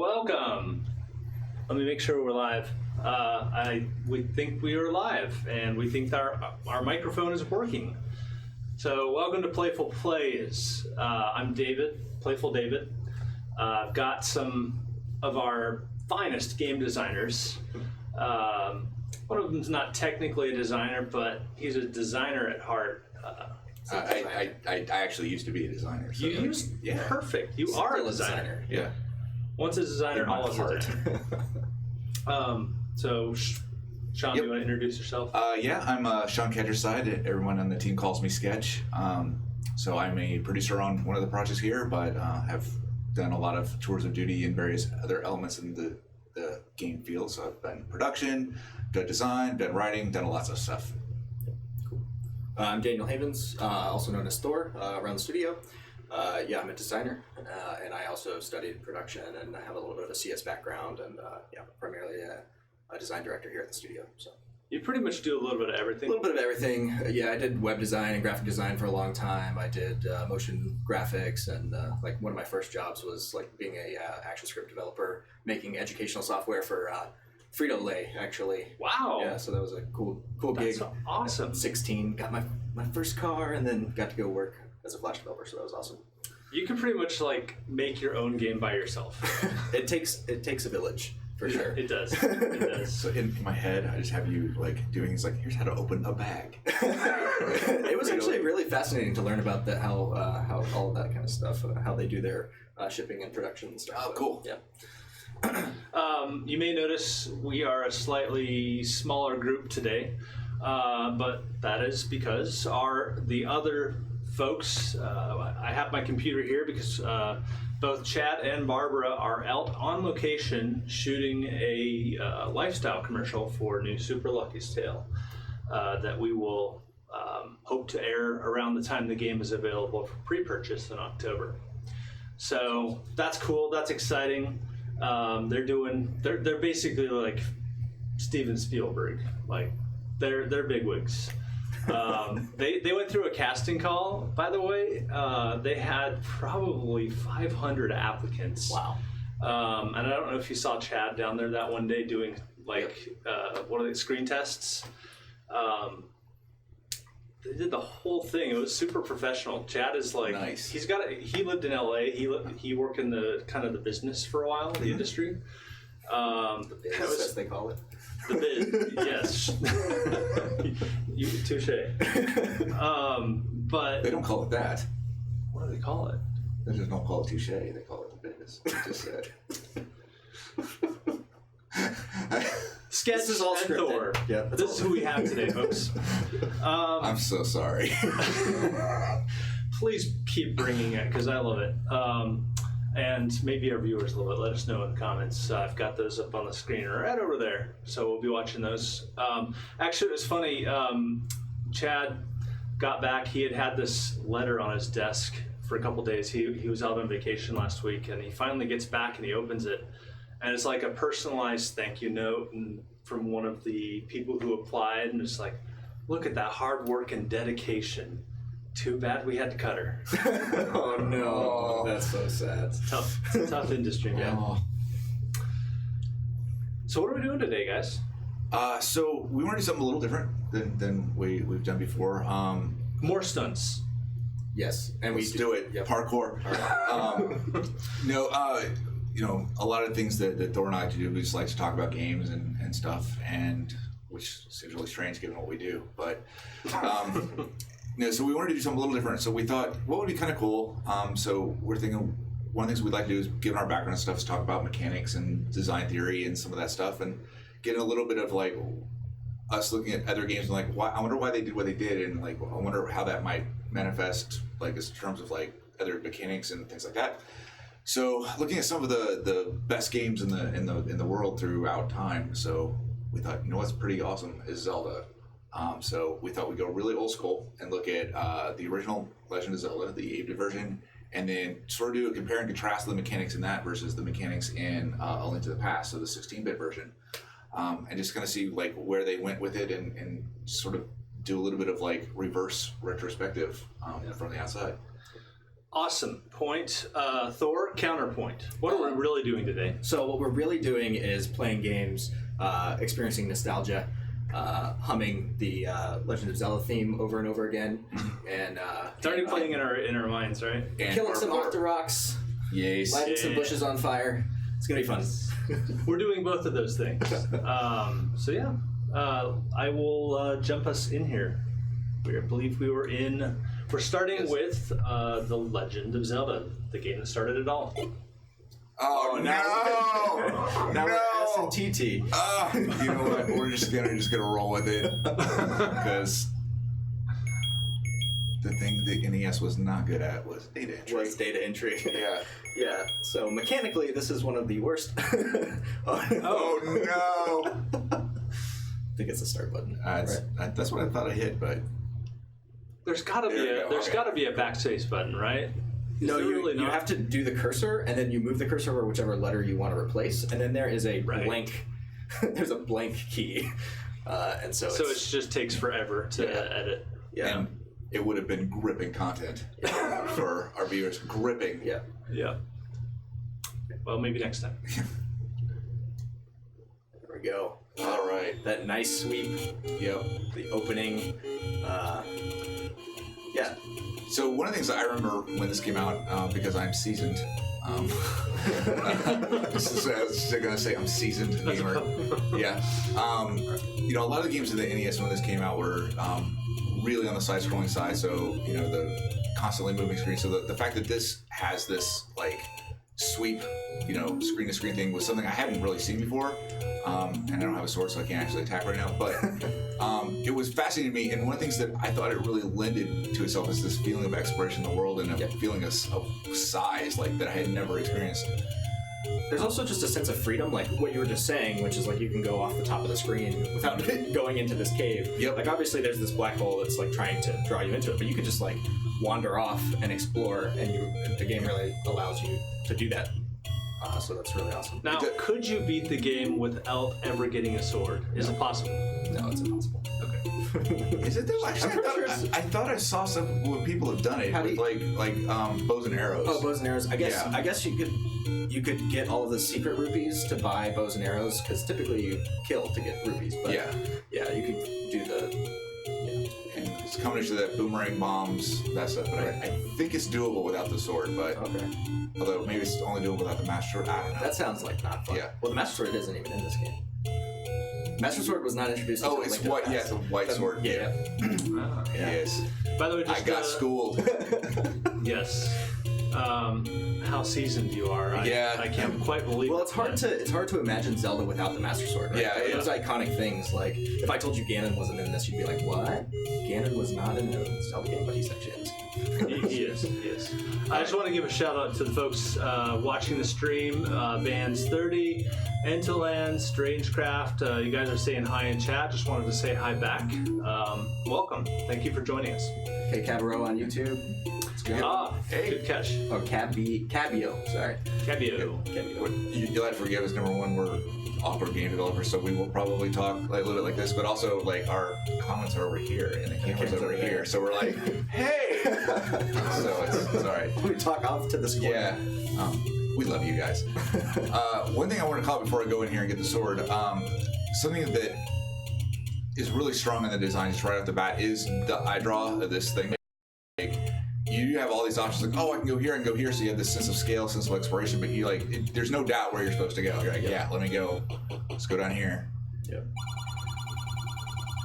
Welcome. Let me make sure we're live. We think we are live, and we think our microphone is working. So, welcome to Playful Plays. I'm David, PlayfulDavid. I've got some of our finest game designers. One of them's not technically a designer, but he's a designer at heart. I actually used to be a designer. So yeah. Perfect. You are a designer. Yeah. Once a designer, always a designer. So, Sean, do you want to introduce yourself? Yeah, I'm Sean Ketcherside. Everyone on the team calls me Sketch. So I'm a producer on one of the projects here, but have done a lot of tours of duty in various other elements in the game field. So I've done production, done design, done writing, done lots of stuff. I'm Daniel Havens, also known as Thor, around the studio. I'm a designer, and I also studied production, and I have a little bit of a CS background, and primarily a design director here at the studio. So you pretty much do a little bit of everything. A little bit of everything. I did web design and graphic design for a long time. I did motion graphics, and one of my first jobs was being a ActionScript developer, making educational software for Frito-Lay, actually. Wow. Yeah, so that was a cool gig. That's awesome. At 16, got my first car, and then got to go work as a Flash developer, so that was awesome. You can pretty much make your own game by yourself. It takes a village, for sure. It does. It does. So in my head, I just have you doing things here's how to open a bag. It was actually really fascinating to learn about how all of that kind of stuff, how they do their shipping and production and stuff. Oh, cool. Yeah. You may notice we are a slightly smaller group today, but that is because the other folks, I have my computer here because both Chad and Barbara are out on location shooting a lifestyle commercial for new Super Lucky's Tale that we will hope to air around the time the game is available for pre-purchase in October. So that's cool. That's exciting. They're basically like Steven Spielberg, they're bigwigs. They went through a casting call, by the way. They had probably 500 applicants. Wow. And I don't know if you saw Chad down there that one day doing what are they, screen tests. They did the whole thing. It was super professional. Chad is nice. He lived in LA. He worked in the kind of the business for a while, the industry. The biz, as they call it. The biz, yes. Touche. But they don't call it that. What do they call it? They just don't call it touche. They call it the biz. I just said. Sketch This is all and scripted. Thor. Yeah, this is who we have today, folks. I'm so sorry. Please keep bringing it because I love it. And maybe our viewers love it. Let us know in the comments. I've got those up on the screen right over there. So we'll be watching those. Actually, it was funny. Chad got back. He had this letter on his desk for a couple days. He was out on vacation last week, and he finally gets back and he opens it. And it's like a personalized thank you note from one of the people who applied. And it's like, look at that hard work and dedication. Too bad we had to cut her. Oh, no. That's so sad. It's a tough industry, man. Oh. So what are we doing today, guys? So we want to do something a little different than we've done before. More stunts. Yes, and Let's do it. Yep. Parkour. A lot of things that Thor and I like to do, we just like to talk about games and stuff, and which seems really strange given what we do. But so we wanted to do something a little different. So we thought, what would be kind of cool? So we're thinking one of the things we'd like to do is, given our background and stuff, is talk about mechanics and design theory and some of that stuff, and get a little bit of us looking at other games and I wonder why they did what they did, and I wonder how that might manifest in terms of other mechanics and things like that. So looking at some of the best games in the world throughout time, so we thought, what's pretty awesome is Zelda. So we thought we'd go really old school and look at the original Legend of Zelda, the 8-bit version, and then sort of do a compare and contrast the mechanics in that versus the mechanics in A Link to the Past, so the 16-bit version, and just kind of see where they went with it and sort of do a little bit of reverse retrospective from the outside. Awesome. Point. Thor, counterpoint. What are we really doing today? So what we're really doing is playing games, experiencing nostalgia, humming the Legend of Zelda theme over and over again, and It's already playing in our minds, right? And killing some parkour. Octoroks, Yes. lighting some bushes on fire. It's gonna be fun. We're doing both of those things. So yeah, I will jump us in here. I believe we're starting with The Legend of Zelda, the game that started it all. Oh no! Now No! we're S&TT. You know what? We're just gonna roll with it because the thing the NES was not good at was data entry. Was data entry. Yeah. Yeah. So mechanically, this is one of the worst. Oh no! I think it's the start button. That's what I thought I hit, but There's gotta be a backspace button, right? No, Is there you not? have to do the cursor, and then you move the cursor over whichever letter you want to replace, and then there is a blank. There's a blank key, and so it just takes forever to edit. Yeah. and it would have been gripping content for our viewers. Gripping. Yeah. Yeah. Well, maybe next time. There we go. All right. That nice sweep. Yep. The opening. Yeah. So one of the things that I remember when this came out, because I'm seasoned. This is I was going to say I'm seasoned gamer. Yeah. You know, a lot of the games in the NES when this came out were really on the side-scrolling side. So you know the constantly moving screen. So the fact that this has this like sweep, you know, screen-to-screen thing was something I hadn't really seen before. And I don't have a sword, so I can't actually attack right now. But it was fascinating to me, and one of the things that I thought it really lended to itself is this feeling of exploration of the world and a feeling of size, like that I had never experienced. There's also just a sense of freedom, like what you were just saying, which is like you can go off the top of the screen without going into this cave. Yep. Like obviously there's this black hole that's like trying to draw you into it, but you could just like wander off and explore, and the game really allows you to do that. So that's really awesome. Now, could you beat the game without ever getting a sword? Is it possible? No, it's impossible. Okay. Is it though? Actually, I'm pretty sure I thought I saw some when people have done it How do with you- like bows and arrows. Oh, bows and arrows. I guess Yeah. I guess you could get all of the secret rupees to buy bows and arrows, because typically you kill to get rupees. But Yeah. yeah, you could do the. And it's a combination of that boomerang bombs, that stuff. But I think it's doable without the sword. But Okay. although maybe it's only doable without the master sword. I don't know. That sounds like not fun. Yeah. Well, the Master Sword isn't even in this game. Master Sword was not introduced. Oh, until it's Link to the white. Yeah, Past. it's a white sword. Yeah. Ah. Yeah. Yes. By the way, just I got schooled. Yes. How seasoned you are. I can't quite believe. Well, it's hard to imagine Zelda without the Master Sword. Right? Yeah, Those iconic things. Like if I told you Ganon wasn't in this, you'd be like, "What? Ganon was not in the Zelda game, but he's actually in this game." He is. I just want to give a shout out to the folks watching the stream. Bands 30, Entoland, Strangecraft. You guys are saying hi in chat. Just wanted to say hi back. Welcome. Thank you for joining us. Hey, Cabero on YouTube. It's good. Hey. Good catch. Oh, Cabio. Sorry. Cabio. You'll have to forgive us. Number one, we're awkward game developers, so we will probably talk like, a little bit like this. But also, like our comments are over here and the camera's over here, so we're like, hey. So it's all right. We talk off to this corner. Yeah. We love you guys. One thing I want to call out before I go in here and get the sword, something that is really strong in the design just right off the bat is the eye draw of this thing. Like, you have all these options like, oh, I can go here and go here, so you have this sense of scale, sense of exploration, but you like, there's no doubt where you're supposed to go. You're like, yeah, let me go. Let's go down here. Yep.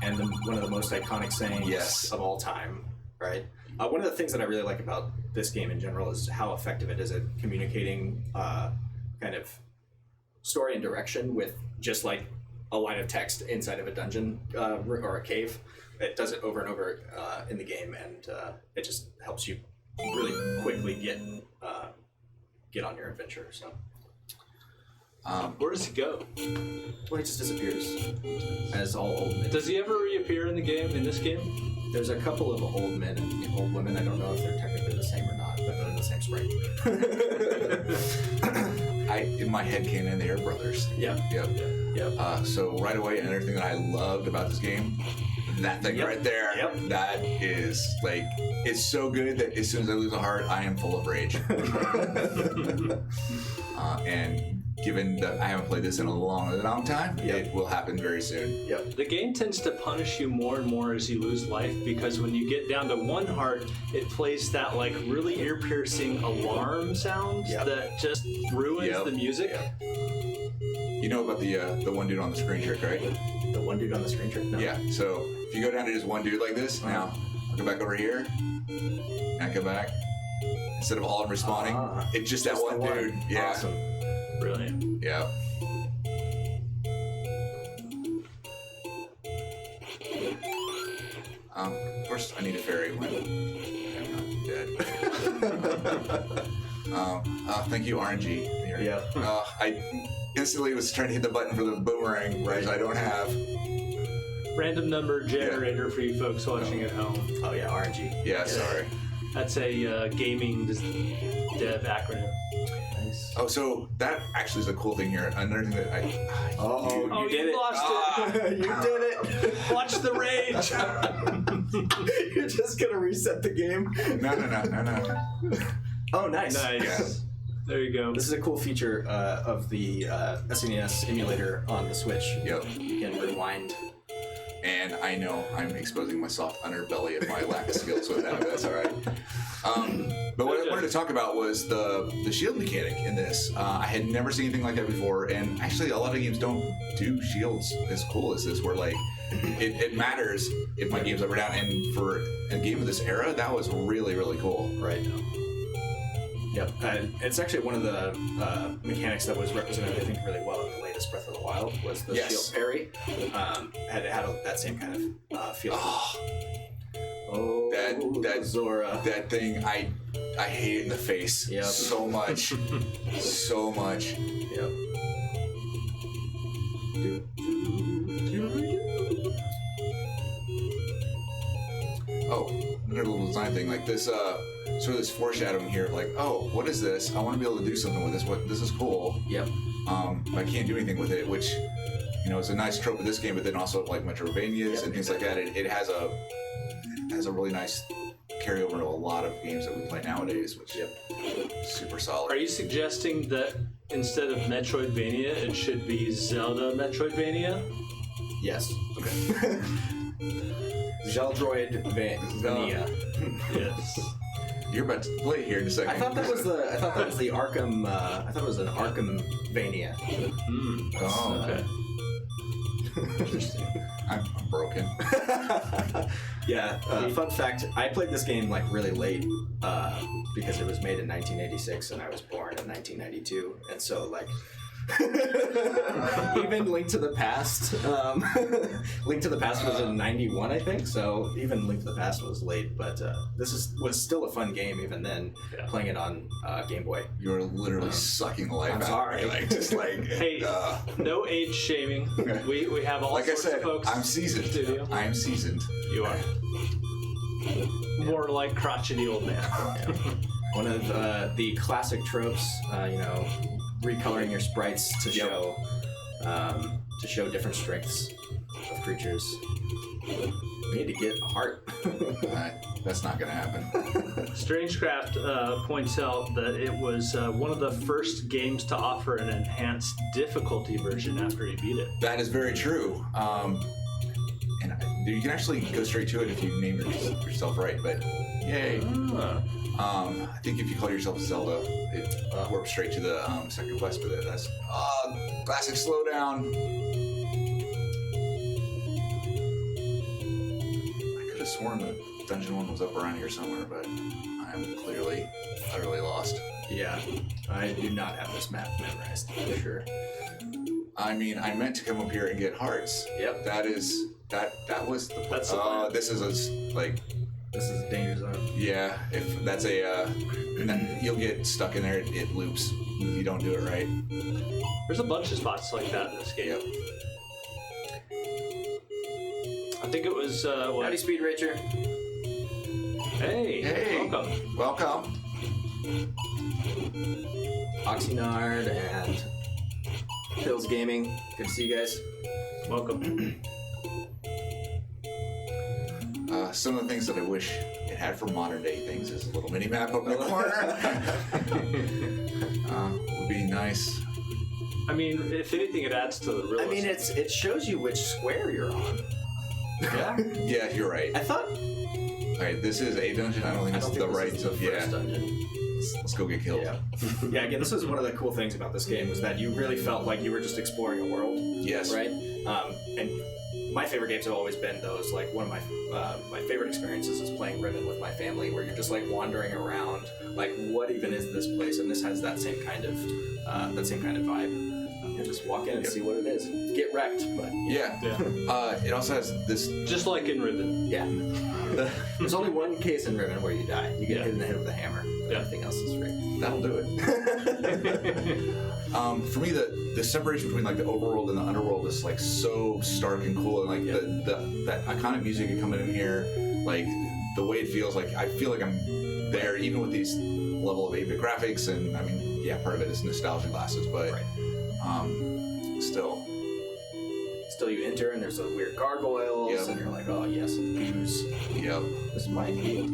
And one of the most iconic sayings Yes. of all time, right? One of the things that I really like about this game in general is how effective it is at communicating kind of story and direction with just like a line of text inside of a dungeon or a cave. It does it over and over in the game, and it just helps you really quickly get on your adventure. So, Where does he go? well, he just disappears, as all old men. Does he ever reappear in the game? In this game? There's a couple of old men and old women. I don't know if they're technically the same or not, but they're in the same sprite. In my head came in, they are brothers. Yeah. Yep. Yep. So right away, another thing that I loved about this game, that thing right there. Yep. That is like, it's so good that as soon as I lose a heart, I am full of rage. And given that I haven't played this in a long time, it will happen very soon. Yep. The game tends to punish you more and more as you lose life, because when you get down to one heart, it plays that like really ear-piercing alarm sound that just ruins the music. Yep. You know about the one dude on the screen trick, right? The one dude on the screen trick? No. Yeah, so if you go down to just one dude like this, now I'll go back over here, and I come back. Instead of all of them respawning, it's just that one dude. Yeah. Awesome. Brilliant. Yeah. Of course, I need a fairy when I'm not dead. Thank you, RNG. Yeah. I instantly was trying to hit the button for the boomerang, which I don't have. Random number generator for you folks watching at home. Oh yeah, RNG. Yeah, sorry. That's a gaming dev acronym. Nice. Oh, so that actually is a cool thing here. Another thing that You did it. Lost it. You did it. Watch the rage. You're just gonna reset the game. No. Oh, nice. Nice. Yeah. There you go. This is a cool feature of the SNES emulator on the Switch. Yep. You can rewind. And I know I'm exposing my soft underbelly of my lack of skills with that, but that's all right. But what I wanted to talk about was the shield mechanic in this. I had never seen anything like that before, and actually a lot of games don't do shields as cool as this, where like it matters if my game's up or down. And for a game of this era, that was really, really cool. Right. Yep. It's actually one of the mechanics that was represented, I think, really well in the latest Breath of the Wild, was the shield parry. Had that same kind of feel. That Zora. That thing, I hate it in the face so much. So much. Yep. Oh, another little design thing like this. Sort of this foreshadowing here, like, oh, what is this? I want to be able to do something with this. This is cool. Yep. But I can't do anything with it, which, you know, is a nice trope of this game. But then also like Metroidvanias and things like that. It has a really nice carryover to a lot of games that we play nowadays, which super solid. Are you suggesting that instead of Metroidvania, it should be Zelda Metroidvania? Yes. Okay. Zeldroid Vania. Yes. You're about to play it here in a second. I thought that was the Arkham. I thought it was an Arkham Vania. Oh, Okay. interesting. I'm broken. Yeah. Fun fact: I played this game like really late because it was made in 1986 and I was born in 1992, and so like. Even Link to the Past. Link to the Past was in 91, I think. So even Link to the Past was late, but this was still a fun game even then. Playing it on Game Boy. You're literally sucking life I'm out sorry. of me. Like, just like. Hey, no age shaming. We have all Like I sorts said, of folks. I'm seasoned. in the studio. I am seasoned. You are. More like crotchety old man. One of the classic tropes, recoloring your sprites to show different strengths of creatures. We need to get a heart. That's not going to happen. Strangecraft points out that it was one of the first games to offer an enhanced difficulty version after he beat it. That is very true. And you can actually go straight to it if you name yourself right, but yay. I think if you call yourself Zelda, it warps straight to the second quest, but that's classic slowdown. I could have sworn the dungeon one was up around here somewhere, but I'm clearly utterly lost. Yeah, I do not have this map memorized for sure. I mean, I meant to come up here and get hearts. Yep. That was the That's the plan. this is This is a danger zone. yeah, if that's you'll get stuck in there, it loops if you don't do it right. There's a bunch of spots like that in this game. Yep. I think it was Howdy, Speed Racer. Hey, welcome. Welcome. Oxynard and Hills Gaming. Good to see you guys. Welcome. Some of the things that I wish it had for modern day things is a little mini map up in the corner. Would be nice. I mean, if anything, it adds to the realism. I mean, it shows you which square you're on. Yeah. Yeah, you're right. I thought. Alright, this is a dungeon. I don't think this is the right. First dungeon. Let's go get killed. Yeah. Yeah. Again, this was one of the cool things about this game was that you really felt like you were just exploring a world. Yes. Right. And my favorite games have always been those. Like one of my favorite experiences is playing Ribbon with my family, where you're just like wandering around, like what even is this place? And this has that same kind of vibe. You just walk in and see what it is. Get wrecked, but Yeah. It also has this. Just like in Ribbon. yeah. There's only one case in Ribbon where you die. You get hit in the head with a hammer. Yeah. Everything else is free. That'll do it. For me, the separation between like the overworld and the underworld is like so stark and cool, and like that iconic music coming in here, like the way it feels, like I feel like I'm there, even with these level of 8-bit graphics, and I mean, yeah, part of it is nostalgia glasses, but still. Still, you enter and there's those weird gargoyles, Yep. and you're like, oh yes, ooze. Yep. This might be.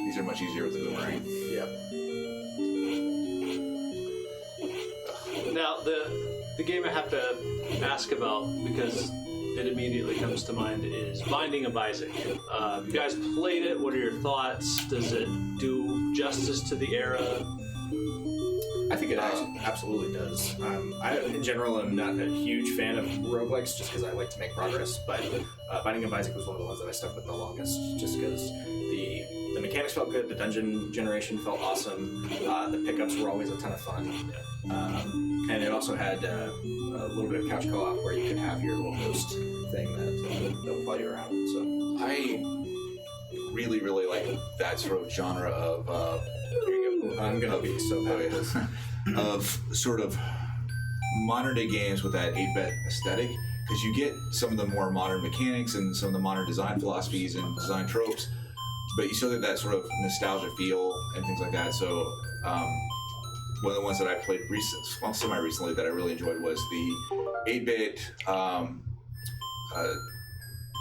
These are much easier with the boomerang. Yep. Now, the game I have to ask about, because it immediately comes to mind, is Binding of Isaac. You guys played it. What are your thoughts? Does it do justice to the era? I think it absolutely does. I, in general, am not a huge fan of roguelikes just because I like to make progress, but Binding of Isaac was one of the ones that I stuck with the longest just because the mechanics felt good, the dungeon generation felt awesome, the pickups were always a ton of fun, and it also had a little bit of couch co-op where you could have your little host thing that will follow you around. So I really, really like that sort of genre of. Here you go. I'm gonna be so bad at this. Of sort of modern day games with that 8-bit aesthetic, because you get some of the more modern mechanics and some of the modern design philosophies and design tropes, but you still get that sort of nostalgia feel and things like that. So one of the ones that I played semi-recently that I really enjoyed was the 8-bit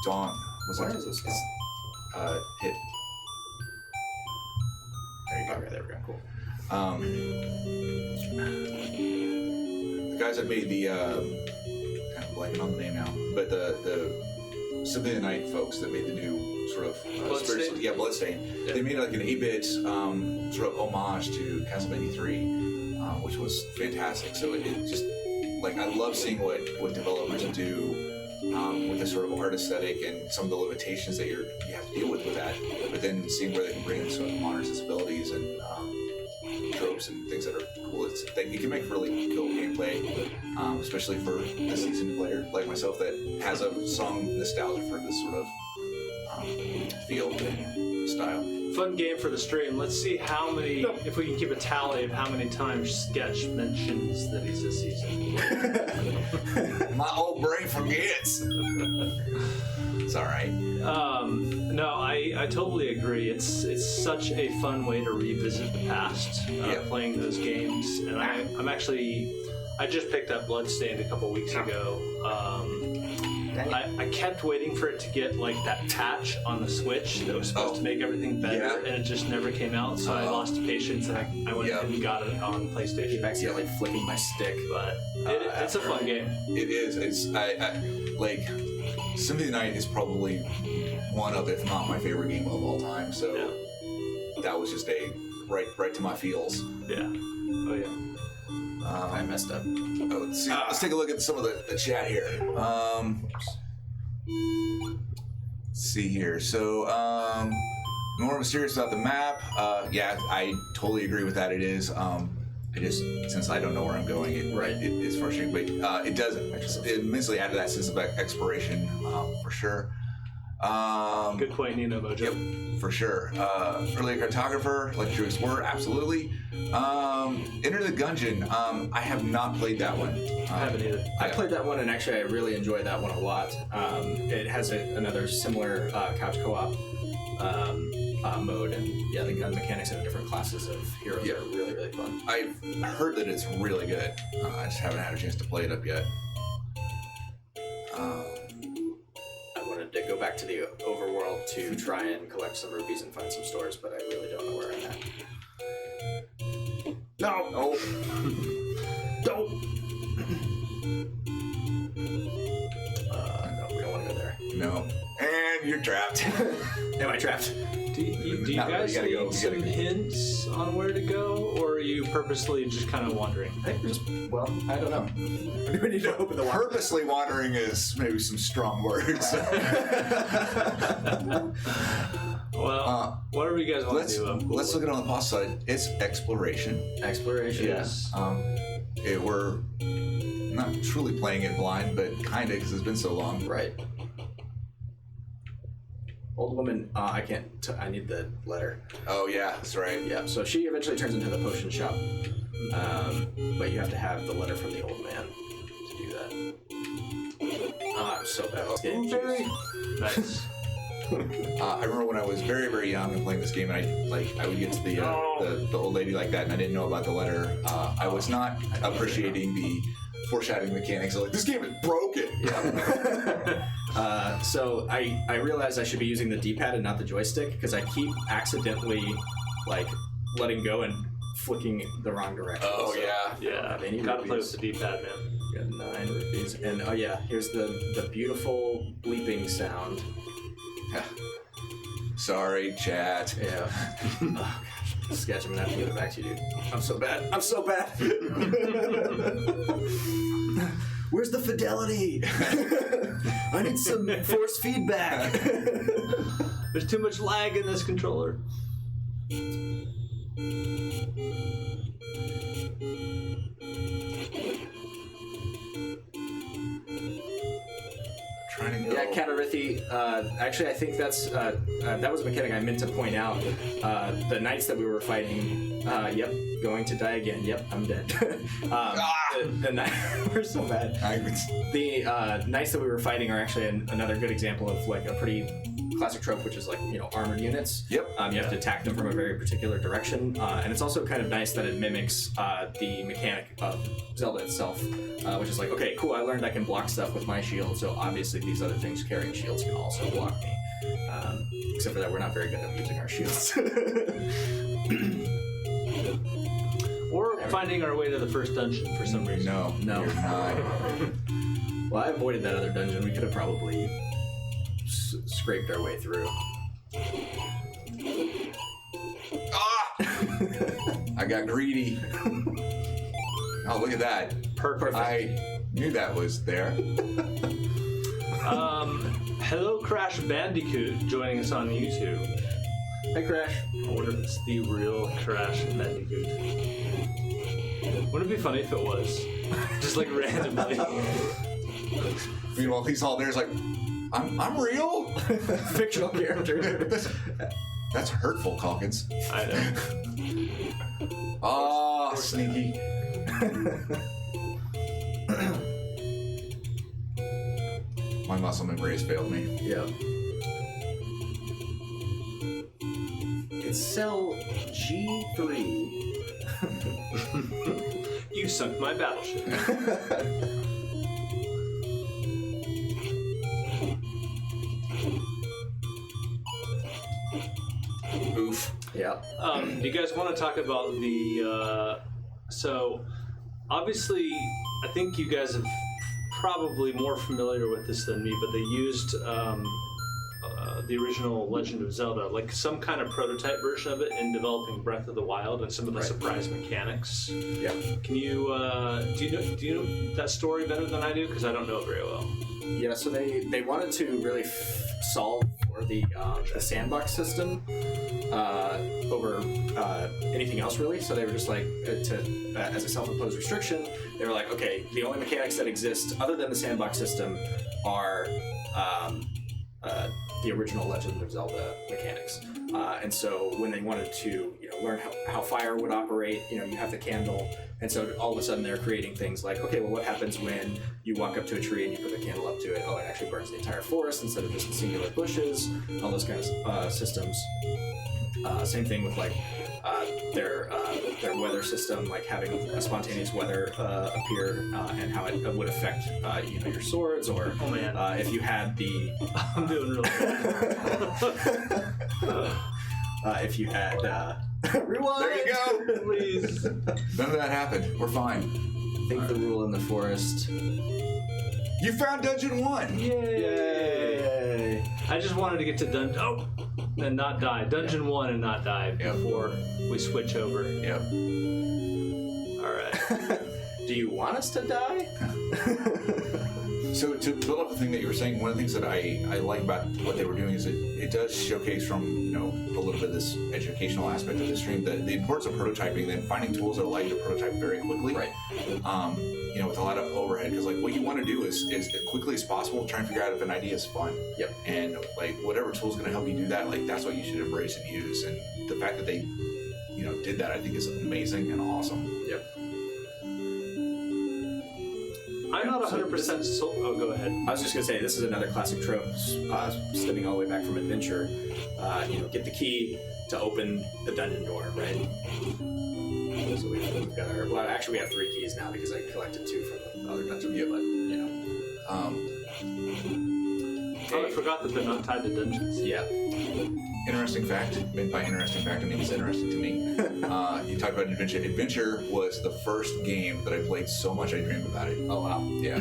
Dawn. Where is this? Hit. There you go. Okay, there we go. Cool. The guys that made the kind of blanking on the name now, but the Symphony of the Night folks that made the new sort of Bloodstained? Bloodstained. Yeah. They made like an 8-bit sort of homage to Castlevania 3, which was fantastic. So it just like I love seeing what developers do with this sort of art aesthetic and some of the limitations that you have to deal with that, but then seeing where they can bring in some of the modern sensibilities and tropes and things that are cool. You can make really cool gameplay, especially for a seasoned player like myself that has a strong nostalgia for this sort of feel and style. Fun game for the stream. Let's see how many, if we can keep a tally of how many times Sketch mentions that he's a season. My old brain forgets. It's all right. No, I totally agree. It's such a fun way to revisit the past, playing those games. And I just picked up Bloodstained a couple weeks ago. I kept waiting for it to get like that patch on the Switch that was supposed to make everything better, and it just never came out. So I lost patience and I went and got it on PlayStation. Keep accidentally flicking my stick, But it's a fun game. It is. It's like Symphony of the Night is probably one of, if not my favorite game of all time. So that was just a right to my feels. Yeah. Oh yeah. I messed up. Let's take a look at some of the chat here. Let's see here. So, more mysterious about the map. Yeah, I totally agree with that. It is. Since I don't know where I'm going, it's frustrating, but it does immensely add to that sense of exploration, for sure. Good point, Nino Mojo. Yep, for sure. Early cartographer, like True Explorer, absolutely. Enter the Gungeon. I have not played that one. I haven't either. I played that one, and actually I really enjoyed that one a lot. It has another similar couch co-op mode, and the gun mechanics and different classes of heroes are really, really fun. I've heard that it's really good. I just haven't had a chance to play it up yet. back to the overworld to try and collect some rupees and find some stores, but I really don't know where I'm at. No! Oh, Don't! No, we don't want to go there. no. And you're trapped. Am I trapped? Do you Not really, guys you gotta go, need you some gotta go. hints on where to go, or are you purposely just kind of wandering? I think we're just, well, I don't know. We need to open the water. Purposely wandering is maybe some strong words. Well, whatever you guys want to do. I'm cool let's with. look at it on the pause side. It's exploration. Exploration. Yes. We're not truly playing it blind, but kinda because it's been so long. Right. Old woman, I can't, I need the letter. Oh yeah, that's right. Yeah, so she eventually turns into the potion shop. But you have to have the letter from the old man to do that. I'm so bad at this game. Nice. I remember when I was very, very young and playing this game, and I would get to the old lady like that, and I didn't know about the letter. I was not appreciating the foreshadowing mechanics. I was like, this game is broken. Yeah. So I realized I should be using the D-pad and not the joystick because I keep accidentally like letting go and flicking the wrong direction. Oh So, Yeah. They need Gotta play rupees. with the D-pad, man. Got 9 rupees. And oh yeah, here's the beautiful bleeping sound. Sorry, chat. Yeah. Oh gosh. Sketch, I'm gonna have to give it back to you, dude. I'm so bad. I'm so bad. Where's the fidelity? I need some force feedback. There's too much lag in this controller. Trying to go. Yeah, Catarithi. Actually, I think that was a mechanic I meant to point out. The knights that we were fighting. Yep, going to die again. Yep, I'm dead. We're so bad. The knights that we were fighting are actually another good example of like a pretty classic trope, which is like armored units. Yep. You have to attack them from a very particular direction, and it's also kind of nice that it mimics the mechanic of Zelda itself, which is like, okay, cool. I learned I can block stuff with my shield, so obviously these other things carrying shields can also block me. Except for that, we're not very good at using our shields. Or finding our way to the first dungeon for some reason. No, No. you're not. Well, I avoided that other dungeon. We could have probably scraped our way through. I got greedy. Oh, look at that. Perfect. I knew that was there. Hello, Crash Bandicoot, joining us on YouTube. Hey, Crash. I wonder if it's the real Crash Bandicoot. Wouldn't it be funny if it was? Just like randomly. Meanwhile, he's all there's like, I'm real? Fictional character. That's hurtful, Calkins. I know. Ah, sneaky. My muscle memory has failed me. Yeah. It's cell G3. You sunk my battleship. Oof. Yeah. Do you guys want to talk about the? So, obviously, I think you guys are probably more familiar with this than me, but they used the original Legend of Zelda, like some kind of prototype version of it, in developing Breath of the Wild and some of the surprise mechanics. Yeah. Can you do you know that story better than I do? Because I don't know it very well. Yeah. So they wanted to really solve for the sandbox system over anything else really. So they were just like as a self-imposed restriction, they were like, okay, the only mechanics that exist other than the sandbox system are the original Legend of Zelda mechanics. And so when they wanted to learn how fire would operate, you have the candle, and so all of a sudden they're creating things like, okay, well, what happens when you walk up to a tree and you put the candle up to it? Oh, it actually burns the entire forest instead of just the singular bushes, all those kinds of systems. Same thing with like their weather system, like having a spontaneous weather appear and how it would affect your swords, or Oh man, if you had the I'm doing really good. if you had rewind. There you go. Please. None of that happened. We're fine. Think the rule in the forest. You found Dungeon 1. Yay! I just wanted to get to and not die. Dungeon 1 and not die Yep. before we switch over. Yep. All right. Do you want us to die? So to build up the thing that you were saying, one of the things that I like about what they were doing is it does showcase from a little bit of this educational aspect of the stream the importance of prototyping, then finding tools that allow you to prototype very quickly. Right. With a lot of overhead, because like what you want to do is as quickly as possible try and figure out if an idea is fun. Yep. And like whatever tool is going to help you do that, like that's what you should embrace and use. And the fact that they did that, I think is amazing and awesome. Yep. I'm not 100% sold. Oh, go ahead. I was just gonna say, this is another classic trope, stemming all the way back from Adventure. Get the key to open the dungeon door, right? So we've got our. Well, actually, we have 3 keys now because I collected 2 from the other dungeon. Yeah. But Oh, I forgot that they're not tied to dungeons. yeah. Interesting fact, and by interesting fact I mean it's interesting to me. You talked about Adventure. Adventure was the first game that I played so much I dreamed about it. Oh wow. Yeah.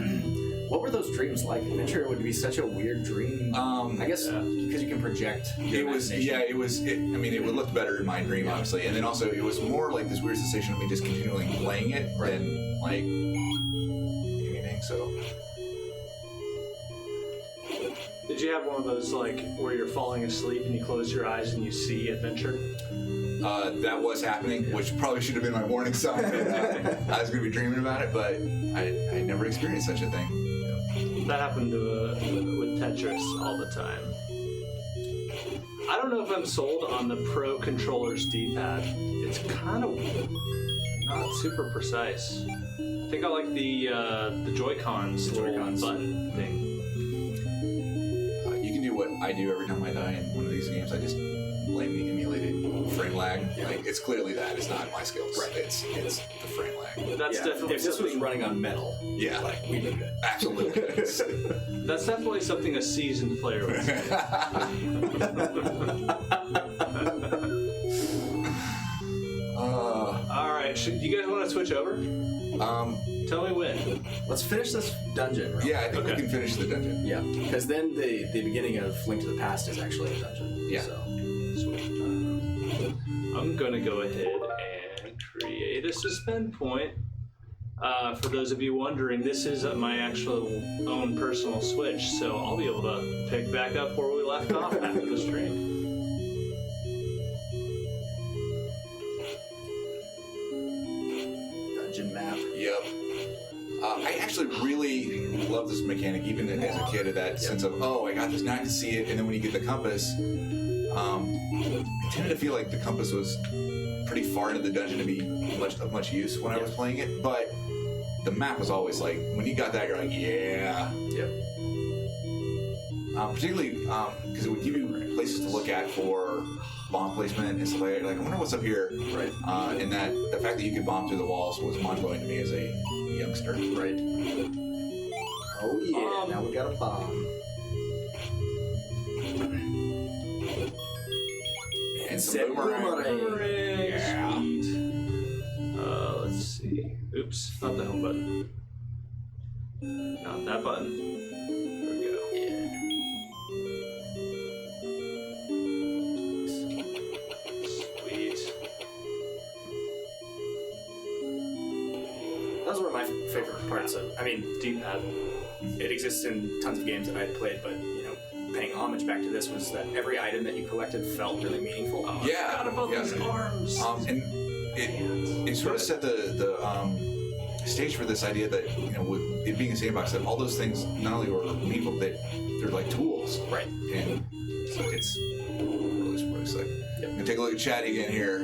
What were those dreams like? Adventure would be such a weird dream. I guess because you can project. Your imagination. It would look better in my dream, obviously, and then also it was more like this weird sensation of me just continually playing it than like anything. So. Did you have one of those like where you're falling asleep and you close your eyes and you see adventure? That was happening, which probably should have been my warning sign. I was going to be dreaming about it, but I never experienced such a thing. That happened with Tetris all the time. I don't know if I'm sold on the Pro Controller's D-pad. It's kind of not super precise. I think I like the Joy-Cons Joy-Cons. button thing. You can do what I do every time I die in one of these games. I just blame the emulated frame lag. Like it's clearly that. It's not my skills. Right. It's the frame lag. That's definitely If this was something. running on metal, Yeah. like we'd be good. Absolutely. That's definitely something a seasoned player would say. All right, you guys want to switch over? Tell me when. Let's finish this dungeon. Real Yeah, I think Okay. we can finish the dungeon. Yeah, because then the beginning of Link to the Past is actually a dungeon. Yeah. So. I'm gonna go ahead and create a suspend point. For those of you wondering, this is my actual own personal Switch, so I'll be able to pick back up where we left off after the stream. Dungeon map. Yep. I actually really love this mechanic, even as a kid, of that sense of, oh, I got this, now I can see it, and then when you get the compass, I tended to feel like the compass was pretty far into the dungeon to be of much use when I was playing it, but the map was always like, when you got that, you're like, yeah. Yep. Particularly because it would give you places to look at for bomb placement and stuff like that. You're like, I wonder what's up here. Right. And that the fact that you could bomb through the walls was mind-blowing to me as a youngster. Right. Oh yeah. Um, Now we got a bomb. And some Set boomerang. Boomerang, Yeah. sweet. Let's see. Oops, not the home button. Not that button. There we go. Yeah. Sweet. Those were my favorite parts of. I mean, D-pad. it exists in tons of games that I had played, but paying homage back to this was that every item that you collected felt really meaningful. Oh, Yeah, I forgot about yeah. those arms. And it sort of set the stage for this idea that, with it being a sandbox, that all those things not only were meaningful, they're like tools. Right. And so it's really sick. I'm gonna take a look at chat again here.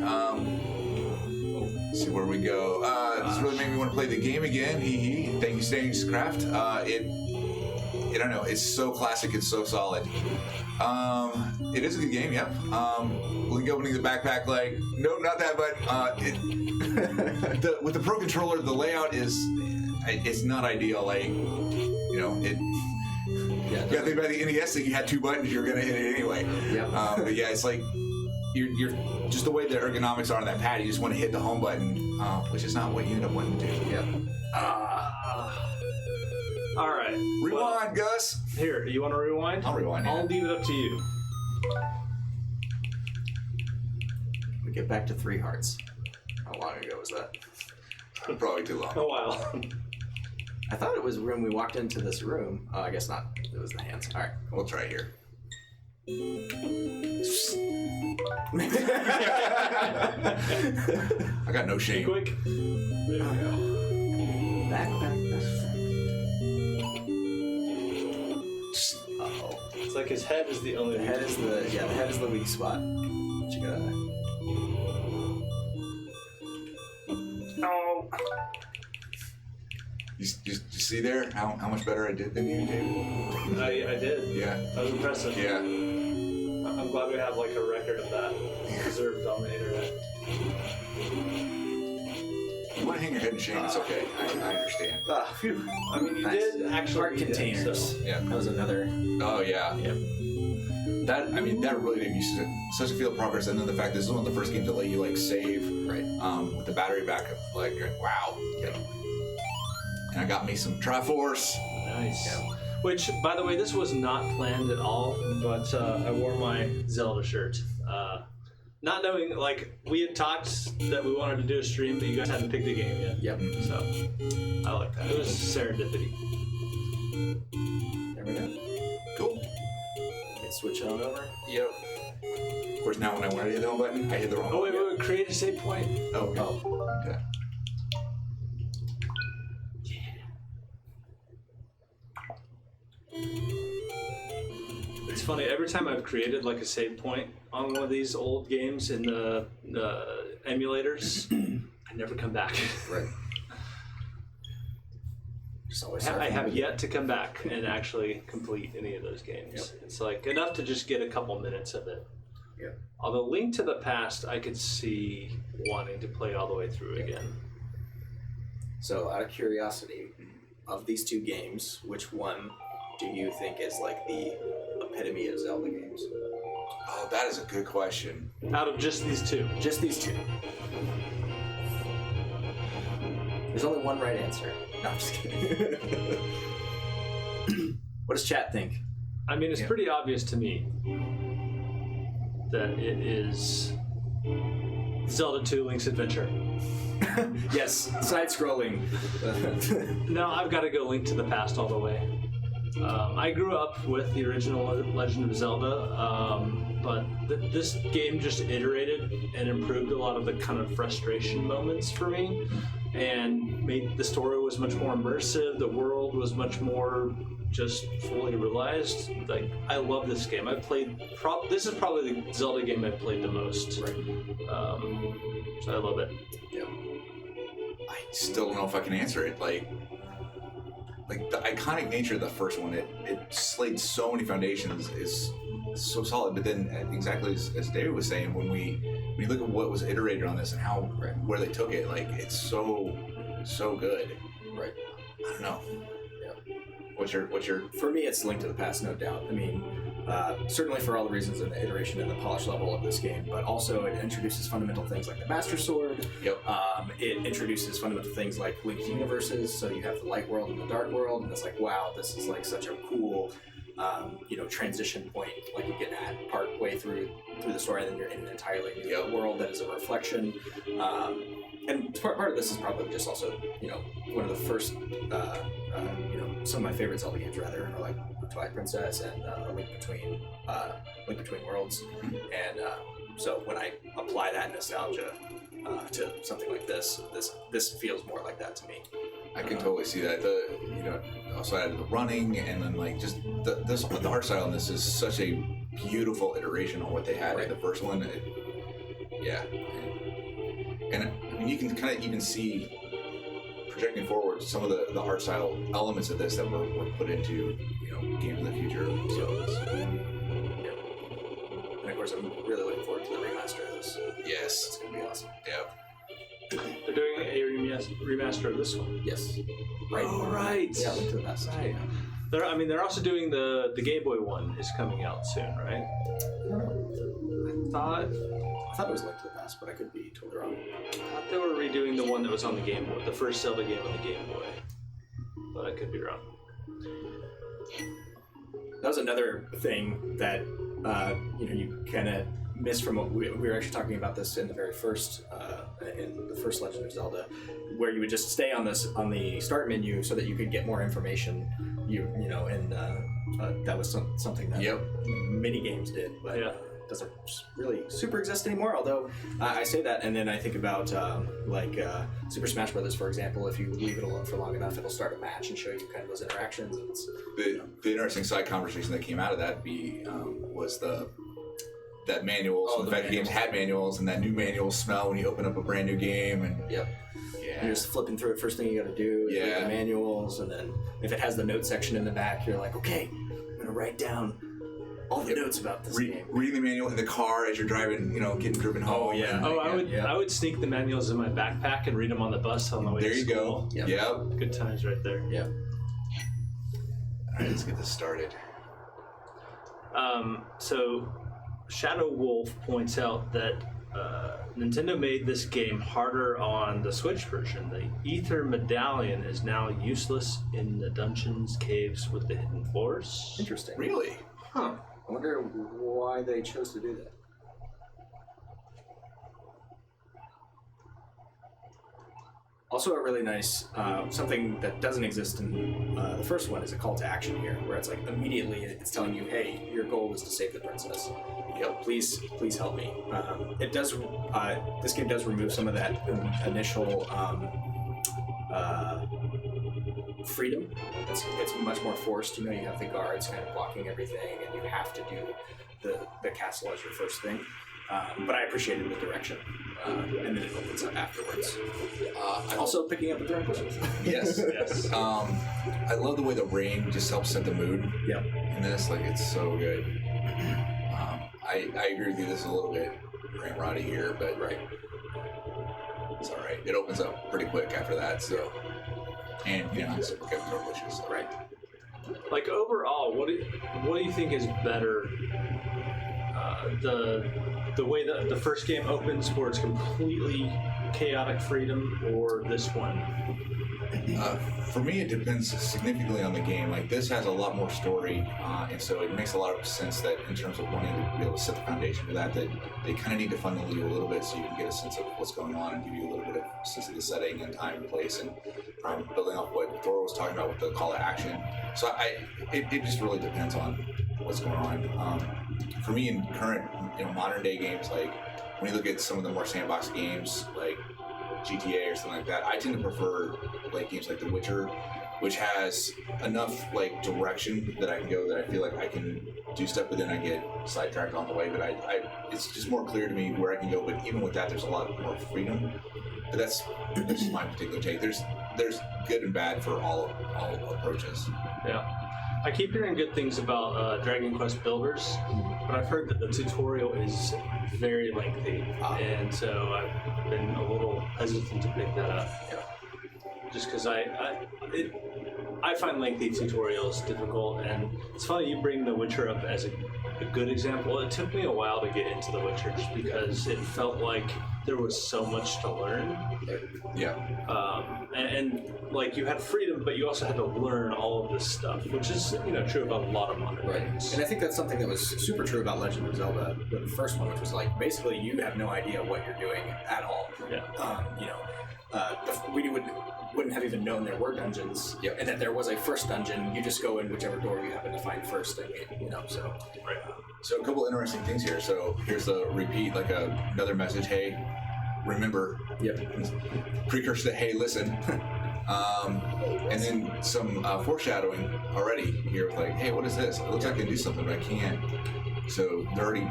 See where we go. This really made me want to play the game again. Hee hee. Thank you, Stains Craft. I don't know. It's so classic. It's so solid. It is a good game. Yep. Link opening the backpack. Like, no, not that. But with the Pro controller, the layout it's not ideal. Like, you know, it. Yeah. You got to think about the NES thing. You had 2 buttons. You're gonna hit it anyway. Yeah. But yeah, it's like you're just the way the ergonomics are on that pad. You just want to hit the home button, which is not what you end up wanting to do. Yeah. All right. Rewind, Gus. Here, you want to rewind? I'll rewind. I'll leave it up to you. We get back to 3 hearts. How long ago was that? Probably too long. A while. I thought it was when we walked into this room. Oh, I guess not. It was the hands. All right. We'll try here. I got no shame. Quick. There we go. Back. Uh-oh. It's like his head is the only. The head is the weak spot. But you gotta. Oh. You see there how much better I did than you, David? I did. Yeah. That was impressive. Yeah. I'm glad we have like a record of that preserved on the internet. You want to hang your head in shame? It's okay. I understand. Phew. I mean, you Nice. did actually. Heart beat it, containers. so. Yeah. That was another. Oh yeah. Yep. That really gave me such a feel of progress, and then the fact this is one of the first games that let you like save Right. with the battery backup. Like, you're like, wow. Yep. And I got me some Triforce. Nice. Yeah. Which, by the way, this was not planned at all, but I wore my Zelda shirt. Not knowing, like, we had talked that we wanted to do a stream, but you guys hadn't picked a game yet. Yep. So, I like that. It was serendipity. There we go. Cool. Okay, switch on over. Yep. Of course, now when I want to hit the home button, I hit the wrong Oh, button. wait, create a save point. Oh, okay. Oh. Okay. It's funny, every time I've created, like, a save point on one of these old games in the emulators, I never come back. Right. Just always I have yet to come back and actually complete any of those games. Yep. It's like enough to just get a couple minutes of it. Yeah. Although Link to the Past, I could see wanting to play all the way through again. So, out of curiosity, of these 2 games, which one do you think is like the epitome of Zelda games? Oh, that is a good question. Out of just these 2. Just these 2. There's only one right answer. No, I'm just kidding. What does chat think? I mean, it's Yeah. pretty obvious to me that it is Zelda 2 Link's Adventure. Yes, side-scrolling. No, I've got to go Link to the Past all the way. I grew up with the original Legend of Zelda, but this game just iterated and improved a lot of the kind of frustration moments for me, and made the story was much more immersive. The world was much more just fully realized. Like, I love this game. I played. This is probably the Zelda game I've played the most. Right. So I love it. Yep. I still don't know if I can answer it. Like the iconic nature of the first one, it laid so many foundations, is so solid. But then, exactly as David was saying, when you look at what was iterated on this and how where they took it, like, it's so good. Right. I don't know. Yeah. What's your? For me, it's Link to the Past, no doubt. I mean, certainly for all the reasons in the iteration and the polish level of this game, but also it introduces fundamental things like the Master Sword. Yep. It introduces fundamental things like linked universes, so you have the light world and the dark world, and it's like, wow, this is like such a cool, transition point. Like, you get at part way through the story, and then you're in an entirely new world that is a reflection. And part of this is probably just also, one of the first, some of my favorite Zelda games rather are like Twilight Princess and A Link Between Worlds. And so when I apply that nostalgia to something like this feels more like that to me. I can totally see that. Also added the running, and then like just the art style in this is such a beautiful iteration on what they had in the first one. And I mean, you can kind of even see, projecting forward, some of the art style elements of this that were put into game of the future. So yeah. And of course, I'm really looking forward to the remaster of this. yes, It's gonna be awesome. yeah. They're doing a remaster of this one. Yes. Oh, right. Yeah, Link to the Past. Right. They're also doing the Game Boy one is coming out soon, right? I thought it was Link to the Past, but I could be totally wrong. thought they were redoing the one that was on the Game Boy, the first Zelda game on the Game Boy. But I could be wrong. That was another thing that you kind of missed from what we were actually talking about this in the very first Legend of Zelda, where you would just stay on the start menu so that you could get more information. That was something that many games did, but doesn't really super exist anymore. Although I say that, and then I think about Super Smash Brothers, for example. If you leave it alone for long enough, it'll start a match and show you kind of those interactions. And it's, The interesting side conversation that came out of that was that manuals. Oh, in fact, games had manuals, and that new manuals smell when you open up a brand new game. And you're just flipping through it. First thing you got to do is read the manuals, and then if it has the note section in the back, you're like, okay, I'm gonna write down all the notes about this game. Reading the manual in the car as you're driving, getting driven home. Oh yeah. I would sneak the manuals in my backpack and read them on the bus on the way There to you school. go. Yep. Good times right there. Yeah. All right, let's get this started. So Shadow Wolf points out that Nintendo made this game harder on the Switch version. The Ether Medallion is now useless in the dungeons, caves with the hidden floors. Interesting. Really? Huh. I wonder why they chose to do that. Also, a really nice something that doesn't exist in the first one is a call to action here, where it's like immediately it's telling you, "Hey, your goal is to save the princess. Please help me." It does. This game does remove some of that initial freedom. It's much more forced. You have the guards kind of blocking everything, and you have to do the castle as your first thing. But I appreciated the direction, and then it opens up afterwards. Also picking up the throwing bushes. Yes. Yes. I love the way the rain just helps set the mood. Yep. In this, it's so good. I agree with you. This is a little bit ramroddy here, but it's all right. It opens up pretty quick after that. So, and it's pick up throwing bushes. So. Right. Overall, what do you think is better? The way that the first game opens, where it's completely chaotic freedom, or this one? For me, it depends significantly on the game. This has a lot more story, and so it makes a lot of sense that in terms of wanting to be able to set the foundation for that they kind of need to funnel you a little bit so you can get a sense of what's going on and give you a little bit of a sense of the setting and time and place, and building off what Thor was talking about with the call to action. So it just really depends on what's going on. For me, in current modern day games, when you look at some of the more sandbox games like GTA or something like that, I tend to prefer games like The Witcher, which has enough direction that I can go that I feel like I can do stuff, but then I get sidetracked on the way. But it's just more clear to me where I can go. But even with that, there's a lot more freedom. But that's just my particular take. There's good and bad for all approaches. Yeah. I keep hearing good things about Dragon Quest Builders, but I've heard that the tutorial is very lengthy, and so I've been a little hesitant to pick that up. Just because I find lengthy tutorials difficult, and it's funny you bring The Witcher up as a good example. It took me a while to get into The Witcher just because it felt like there was so much to learn. Yeah. And you had freedom, but you also had to learn all of this stuff, which is true about a lot of modern games. And I think that's something that was super true about Legend of Zelda, the first one, which was basically you have no idea what you're doing at all. Yeah. We wouldn't have even known there were dungeons, and that there was a first dungeon. You just go in whichever door you happen to find first, and so. Right. So a couple interesting things here. So here's a repeat, another message. Hey, remember. Yep. Precursor to hey, listen. And then some foreshadowing already here with hey, what is this? It looks like I can do something, but I can't. So they're already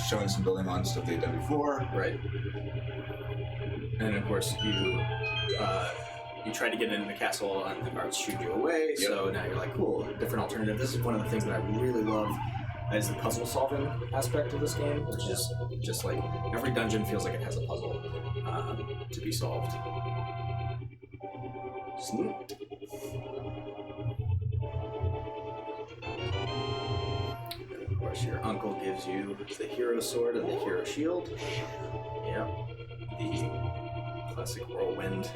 showing some building on stuff they've done before. Right. And of course, you you try to get into the castle and the guards shoot you away. So now you're like, cool, different alternative. This is one of the things that I really love is the puzzle solving aspect of this game, which is just like every dungeon feels like it has a puzzle to be solved. Just neat. Of course, your uncle gives you the hero sword and the hero shield. Yep. The classic whirlwind.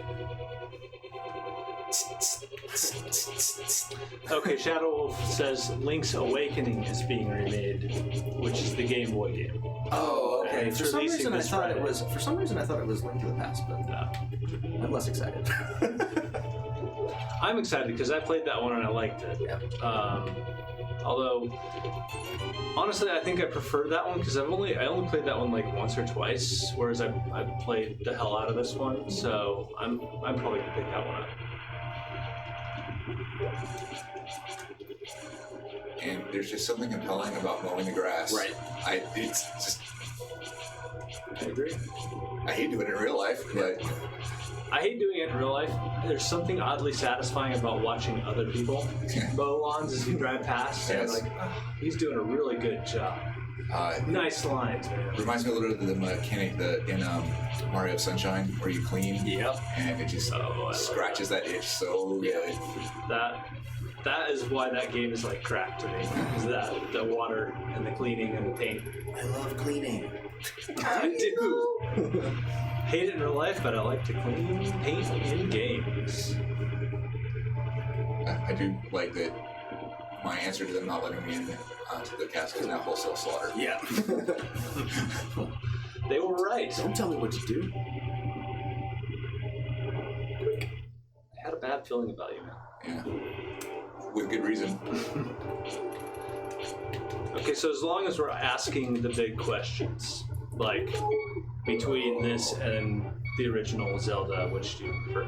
Okay, Shadow Wolf says Link's Awakening is being remade, which is the Game Boy game. Oh, okay. It's For some releasing reason, I this thought Friday. it was. For some reason, I thought it was Link to the Past, but I'm less excited. I'm excited because I played that one and I liked it. Yeah. Although, honestly, I think I preferred that one because I only played that one like once or twice, whereas I played the hell out of this one. So I'm probably gonna pick that one up. And there's just something compelling about mowing the grass. Right. It's just, I agree. I hate doing it in real life, but I hate doing it in real life. There's something oddly satisfying about watching other people mow lawns as you drive past. And Yes. like, he's doing a really good job. Nice lines, man. reminds me a little bit of the mechanic in Mario Sunshine where you clean. Yep. And it just I love scratches that itch so good. That is why that game is like crack to me. Is that the water and the cleaning and the paint. I love cleaning. I do. Hate it in real life, but I like to clean paint in games. I do like that my answer to them not letting me in to the castle is now wholesale slaughter. Yeah. They were right. Don't tell me what to do. I had a bad feeling about you, man. Yeah. With good reason. Okay, so as long as we're asking the big questions, like between this and the original Zelda, which do you prefer?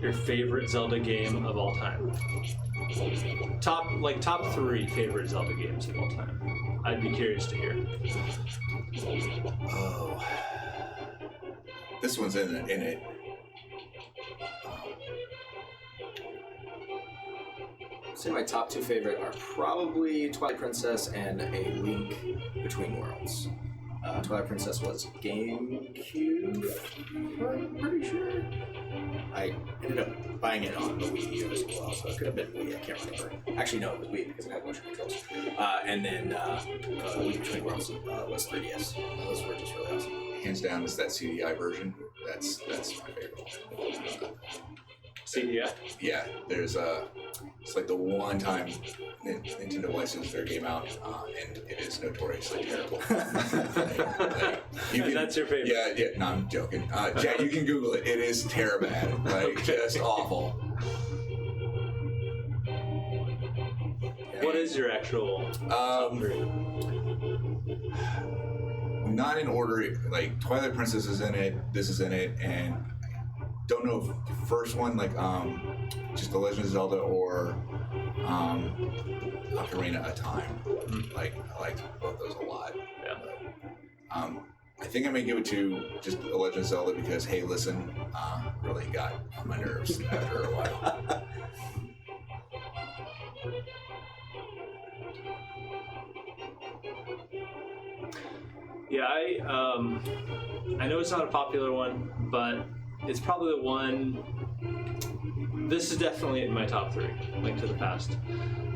Your favorite Zelda game of all time? Top 3 favorite Zelda games of all time. I'd be curious to hear. Oh. This one's in it. I'd say my top 2 favorite are probably Twilight Princess and A Link Between Worlds. Twilight Princess was GameCube, I'm pretty sure. I ended up buying it on the Wii U as well, so it could have been Wii, I can't remember. Actually, no, it was Wii because it had motion controls. And then Link Between Worlds was 3DS. Those were just really awesome. Hands down, is that CDI version. That's my favorite. CDI? Yeah, there's it's like the one time Nintendo licensed their game out, and it is notoriously terrible. And that's your favorite? Yeah. No, I'm joking. Chad, you can Google it. It is terrible, like just awful. What is your actual top 3? Not in order. Like Twilight Princess is in it. This is in it, and don't know if the first one, like just The Legend of Zelda or Ocarina of Time. Like I liked both those a lot. Yeah. I think I may give it to just The Legend of Zelda because hey, listen, really got on my nerves after a while. Yeah, I know it's not a popular one, but it's probably the one. This is definitely in my top 3, Link to the Past.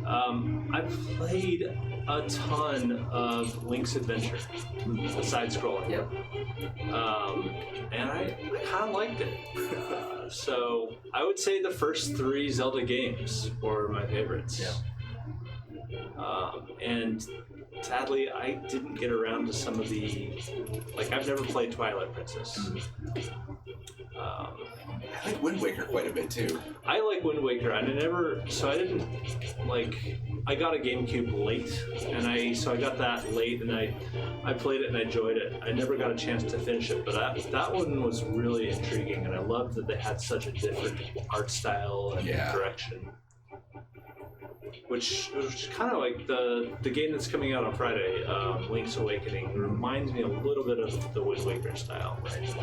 I've played a ton of Link's Adventure, the side-scroller. Yep. And I kind of liked it. So I would say the first 3 Zelda games were my favorites. Yeah. And sadly, I didn't get around to some of the... Like, I've never played Twilight Princess. I like Wind Waker quite a bit too. I like Wind Waker. I didn't, I got a GameCube late, and I got that late, and I played it and I enjoyed it. I never got a chance to finish it, but that one was really intriguing, and I loved that they had such a different art style and direction. Which kind of like the game that's coming out on Friday, Link's Awakening, reminds me a little bit of the Wind Waker style. Right?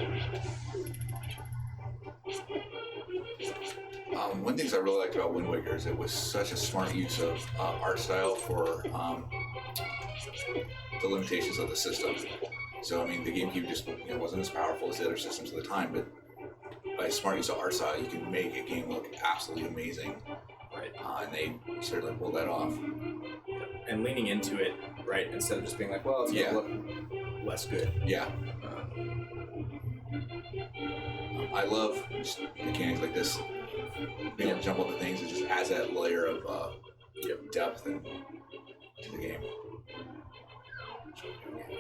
One of the things I really liked about Wind Waker is it was such a smart use of art style for the limitations of the system. So, I mean, the GameCube just wasn't as powerful as the other systems at the time, but by smart use of art style, you can make a game look absolutely amazing. Right. And they certainly pulled that off. And leaning into it, right, instead of just being like, well, it's going to look less good. Yeah. I love just mechanics like this. Being able to jump onto things, it just adds that layer of depth to the game.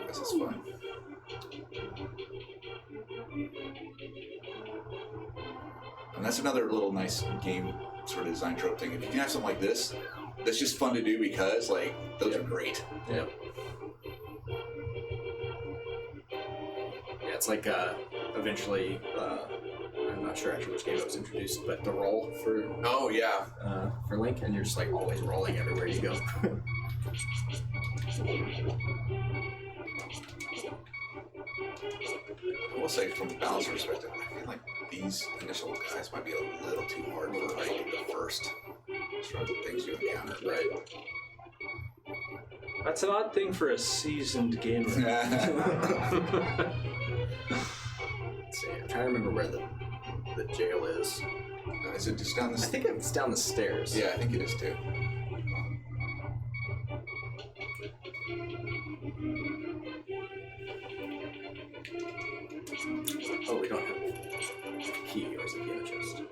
This is fun. And that's another little nice game sort of design trope thing. If you can have something like this, that's just fun to do because, like, those are great. Yeah. Yeah, it's like eventually, I'm not sure actually which game it was introduced, but the roll for Link, and you're just like always rolling everywhere you go. I will say, from a balance perspective, I feel like these initial guys might be a little too hard for like the first sort of things you encounter. Right. That's an odd thing for a seasoned gamer. Let's see, I'm trying to remember where the jail is. Is it just down the I think it's down the stairs. Yeah, I think it is too. Oh, we don't have a key, or is it in the chest?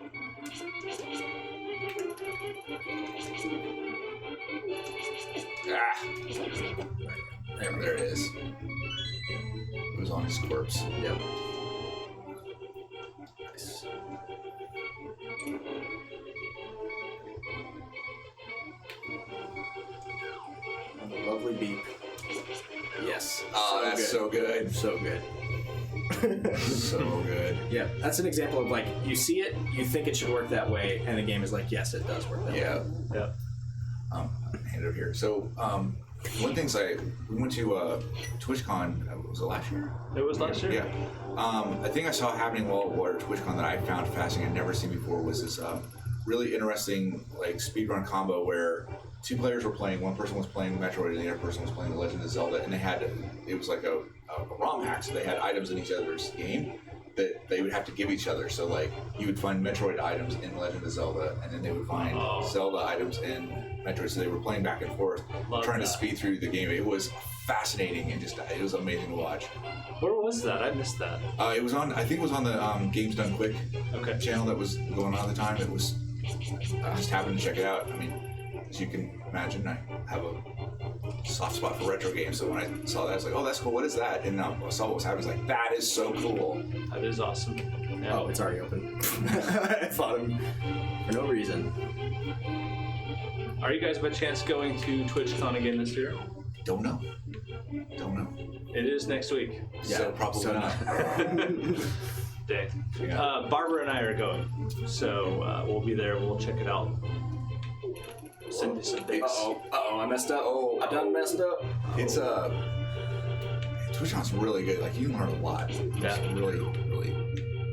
There it is. It was on his corpse. Yep. Nice. And the lovely beep. Yes. Oh, that's so good. So good. So good. Yeah, that's an example of like you see it, you think it should work that way, and the game is like, yes, it does work that way. Yeah. Hand it over here. So, one thing we went to TwitchCon. Was it last year? It was last year? Yeah. A thing I saw happening while at TwitchCon that I found fascinating, I'd never seen before, was this really interesting like speedrun combo where two players were playing. One person was playing Metroid, and the other person was playing The Legend of Zelda, and it was like a ROM hack. So they had items in each other's game that they would have to give each other. So like you would find Metroid items in Legend of Zelda, and then they would find Zelda items in Metroid. So they were playing back and forth, trying to speed through the game. It was fascinating and it was amazing to watch. Where was that? I missed that. It was on. I think it was on the Games Done Quick channel that was going on at the time. It was. I just happened to check it out. I mean, as you can imagine, I have a soft spot for retro games. So when I saw that, I was like, "Oh, that's cool. What is that?" And I saw what was happening. I was like, "That is so cool." That is awesome. Yeah. Oh, it's already open. I fought him for no reason. Are you guys by chance going to TwitchCon again this year? Don't know. It is next week. Yeah, so probably not. Dang. Yeah. Barbara and I are going, so we'll be there. We'll check it out. Send you some pics. Uh-oh, I messed up. I done messed up. It's TwitchCon's really good. Like you can learn a lot. Yeah. It's really, really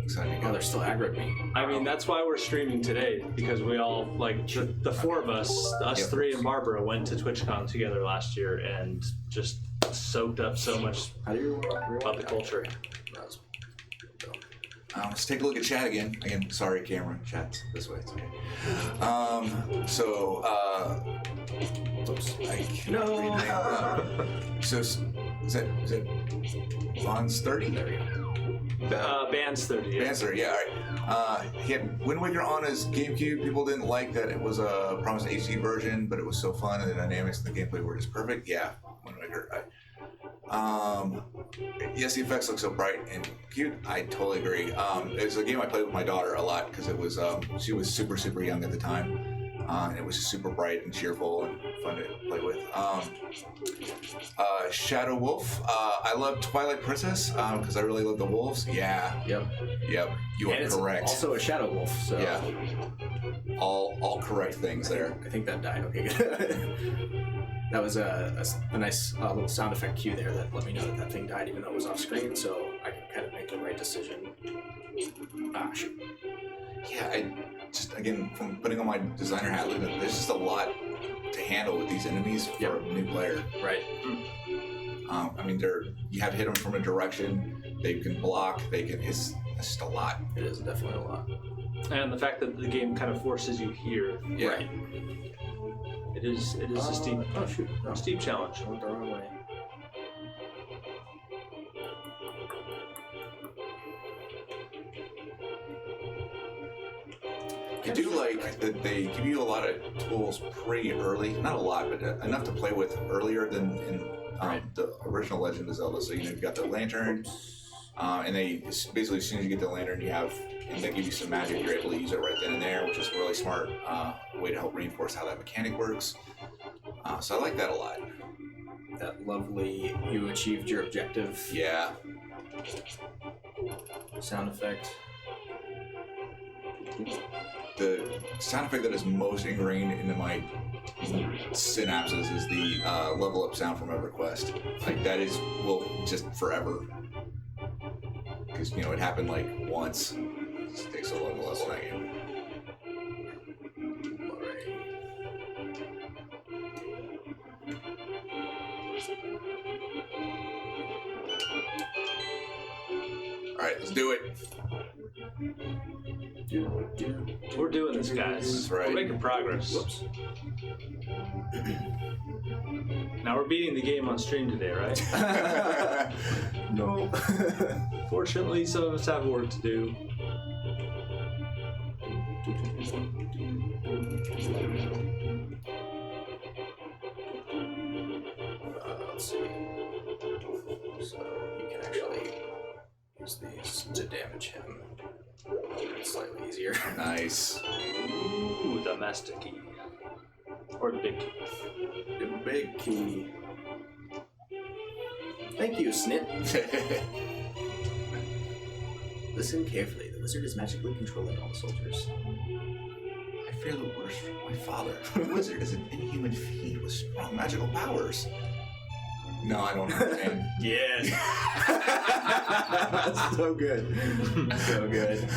exciting. Oh, they're still aggroing me. I mean, that's why we're streaming today, because we all, like, the four of us, three and Barbara, went to TwitchCon together last year and just soaked up so much about the culture. Let's take a look at chat again. Again, sorry, camera. Chat's this way. It's okay. Oops. I cannot read that. So, is that Von's 30? There we go. Band's 30. Yeah. Band's 30, yeah, all right. He had Wind Waker on his GameCube. People didn't like that it was a promised HD version, but it was so fun and the dynamics and the gameplay were just perfect. Yeah, Wind Waker. Yes, the effects look so bright and cute. I totally agree. It's a game I played with my daughter a lot because it was she was super, super young at the time. And it was super bright and cheerful and fun to play with. Shadow Wolf. I love Twilight Princess because I really love the wolves. Yeah. Yep. You are correct. It's also a Shadow Wolf. So yeah. All correct things there. I think that died. Okay, good. That was a nice little sound effect cue there that let me know that thing died, even though it was off screen. So I could kind of make the right decision. Ah, shoot. yeah, I just, again, from putting on my designer hat, there's just a lot to handle with these enemies for a new player. Right. I mean, you have to hit them from a direction. They can block. It's just a lot. It is definitely a lot. And the fact that the game kind of forces you here. Yeah. Right. It is a steep, Oh shoot! No. steep challenge. I went the wrong way. I do like that they give you a lot of tools pretty early. Not a lot, but enough to play with earlier than in the original Legend of Zelda. So you've got the lantern, and basically as soon as you get the lantern, and they give you some magic. You're able to use it right then and there, which is a really smart way to help reinforce how that mechanic works. So I like that a lot. That lovely, you achieved your objective Yeah. sound effect. The sound effect that is most ingrained into my synapses is the level up sound from EverQuest. Like that will just forever. Because it happened like once. It just takes so long to level that game. Alright, let's do it. We're doing this, guys. That's right. We're making progress. Whoops. Now we're beating the game on stream today, right? No. Fortunately, some of us have work to do. Let's see. So you can actually use these to damage him. It's slightly easier. Nice. Ooh, the master key. Or the big key. The big key. Thank you, Snip. Listen carefully. The wizard is magically controlling all the soldiers. I fear the worst for my father. The wizard is an inhuman fiend with strong magical powers. No, I don't understand. Yes. That's so good. So good.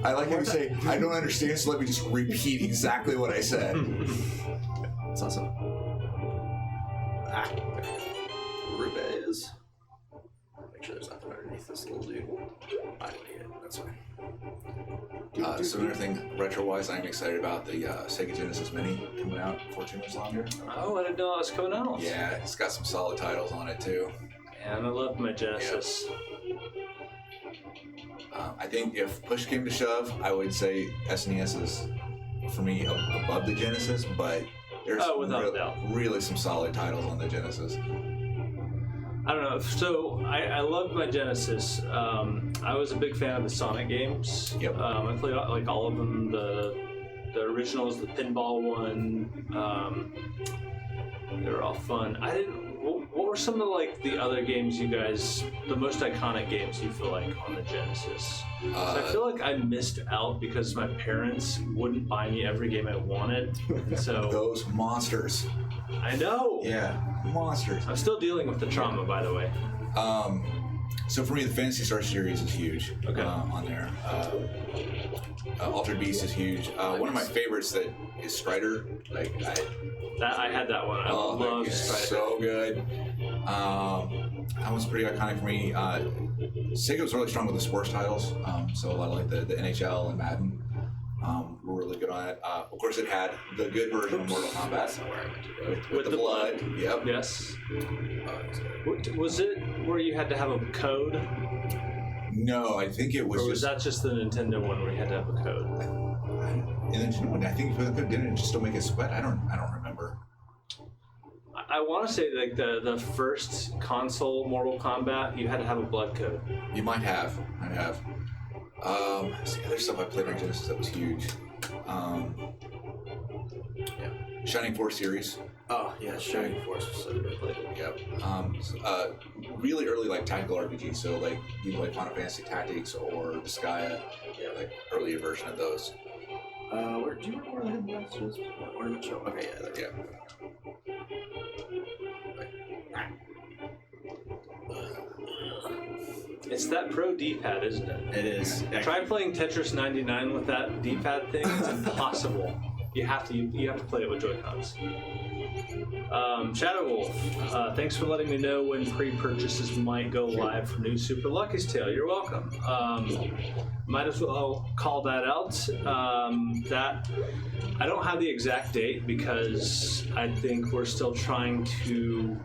I like how you say, I don't understand, so let me just repeat exactly what I said. That's awesome. Rubies. Make sure there's nothing underneath this little dude. I don't need it. That's fine. So another thing, retro-wise, I'm excited about the Sega Genesis Mini coming out for 2 months longer. Oh, I didn't know it was coming out. Yeah, it's got some solid titles on it too. And I love my Genesis. I think if push came to shove, I would say SNES is, for me, above the Genesis, but there's without a doubt. really some solid titles on the Genesis. I don't know. So I loved my Genesis. I was a big fan of the Sonic games. Yep. I played like all of them. The originals, the pinball one. They were all fun. I didn't. What were some of the other games you guys, the most iconic games you feel like on the Genesis? So I feel like I missed out because my parents wouldn't buy me every game I wanted. So Those monsters. I know. Yeah, monsters. I'm still dealing with the trauma, by the way. So for me, the Phantasy Star series is huge. Okay. On there. Altered Beast is huge. One of my favorites that is Strider. I had that one. I love Strider. So good. That one's pretty iconic for me. Sega was really strong with the sports titles. So a lot of the NHL and Madden were really good on it. Of course, it had the good version of Mortal Kombat with the blood. Yep. Yes. Was it where you had to have a code? No, I think it was Or was that just the Nintendo one where you had to have a code? I think didn't it just still make it sweat? I don't remember. I want to say the first console Mortal Kombat, you had to have a blood code. You might have. I have. The other stuff I played on Genesis that was huge. Shining Force series. Oh, yeah, Shining Force was so good. Yep. Really early tactical RPG, so even Final Fantasy Tactics or Disgaea, earlier version of those. Where do you remember where the hidden blast was? Ornament show. Okay, yeah, there we go. It's that Pro D-pad, isn't it? It is. Try playing Tetris 99 with that D-pad thing. It's impossible. You have to play it with Joy-Cons. Shadow Wolf, thanks for letting me know when pre-purchases might go live for new Super Lucky's Tale. You're welcome. Might as well call that out. That I don't have the exact date because I think we're still trying to.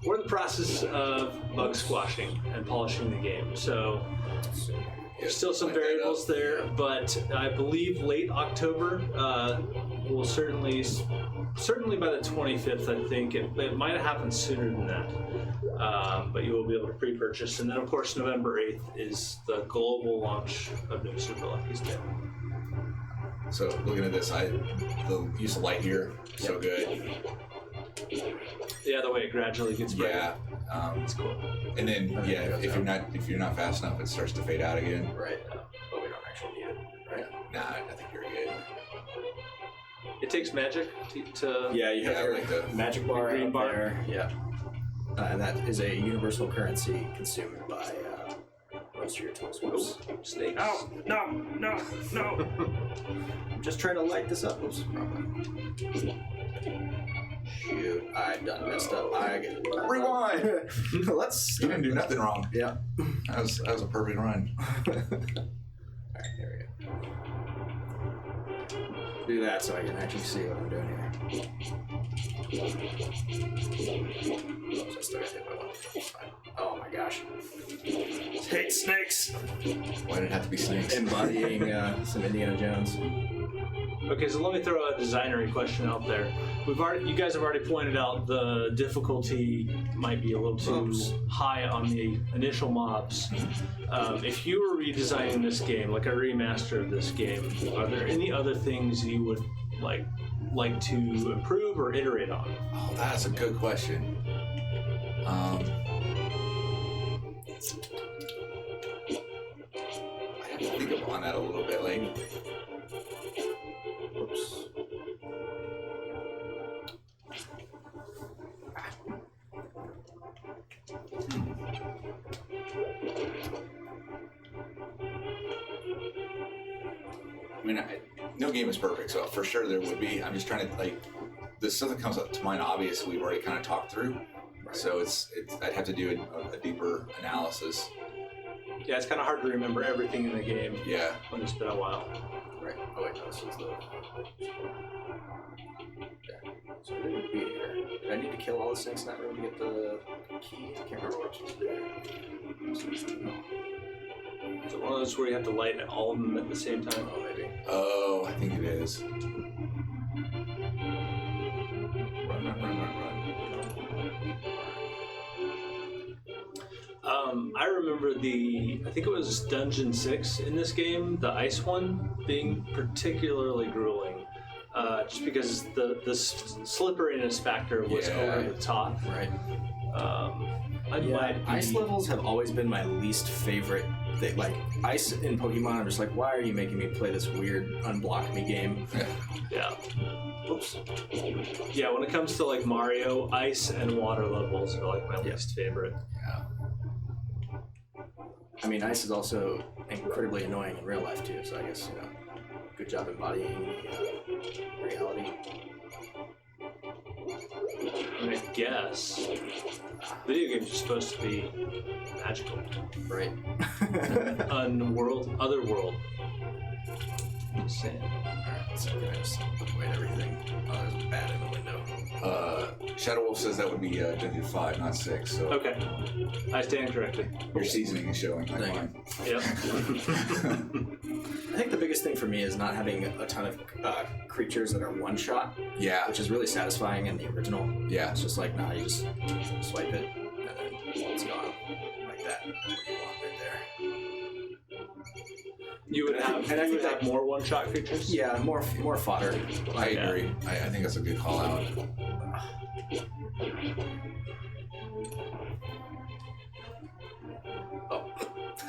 We're in the process of bug squashing and polishing the game, so there's still some variables there. But I believe late October will certainly by the 25th. I think it might have happened sooner than that, but you will be able to pre-purchase. And then, of course, November 8th is the global launch of New Super Lucky's Tale. So looking at this, the use of light here, so good. Yeah, the way it gradually gets brighter. Yeah, it's cool. And then if you're not fast enough, it starts to fade out again. Right. But we don't actually need it, right? Nah, I think you're good. It takes magic to Yeah, you have Yeah, your like the magic bar green up bar. there. Yeah. And that is a universal currency consumed by most of your tools. Whoops. snakes. No! I'm just trying to light this up. Oops. Shoot, I done messed up. Rewind! Let's. You didn't do nothing wrong. Yeah. That was a perfect run. Alright, there we go. Do that so I can actually see what I'm doing here. Oops, I still got hit by one. It's fine. Oh my gosh. Hate snakes! Why did it have to be snakes? Embodying some Indiana Jones. Okay, so let me throw a designery question out there. You guys have already pointed out the difficulty might be a little too high on the initial mobs. If you were redesigning this game, like a remaster of this game, are there any other things you would like to improve or iterate on? Oh, that's a good question. I have to think on that a little bit. Whoops. I mean, no game is perfect, so for sure there would be. I'm just trying to the stuff that comes up to mind. Obviously, we've already kind of talked through, so I'd have to do a deeper analysis. Yeah, it's kind of hard to remember everything in the game Yeah. when it's been a while. Right. Oh wait, no, this is the. Yeah. So we didn't be here. Did I need to kill all the snakes in that room to get the key? I can't remember what I'm supposed to do. No. Is it one of those where you have to light all of them at the same time? Oh, maybe. Oh, I think it is. Run. I remember I think it was Dungeon 6 in this game, the ice one, being particularly grueling. Just because the slipperiness factor was over the top. Right. Yeah, Ice levels have always been my least favorite thing. Like, ice in Pokemon, I'm just like, why are you making me play this weird unblock me game? Yeah. Oops. Yeah, when it comes to like Mario, ice and water levels are like my least favorite. Yeah. I mean, ice is also incredibly annoying in real life too, so I guess, good job embodying reality. I mean, I guess video games are supposed to be magical. Right. Other world. Just saying. Alright, so I just avoid everything. Oh, there's a bat in the window. Shadow Wolf says that would be Dungeon 5, not 6. So Okay, I stand corrected. your seasoning is showing like Thank mine. Yep. I think the biggest thing for me is not having a ton of creatures that are one shot, Yeah. which is really satisfying in the original. Yeah. It's just like, nah, you just swipe it and then it's gone. Like that. That's what you want right there. You would have more one-shot creatures. Yeah, more fodder. I agree. I think that's a good call out. Oh,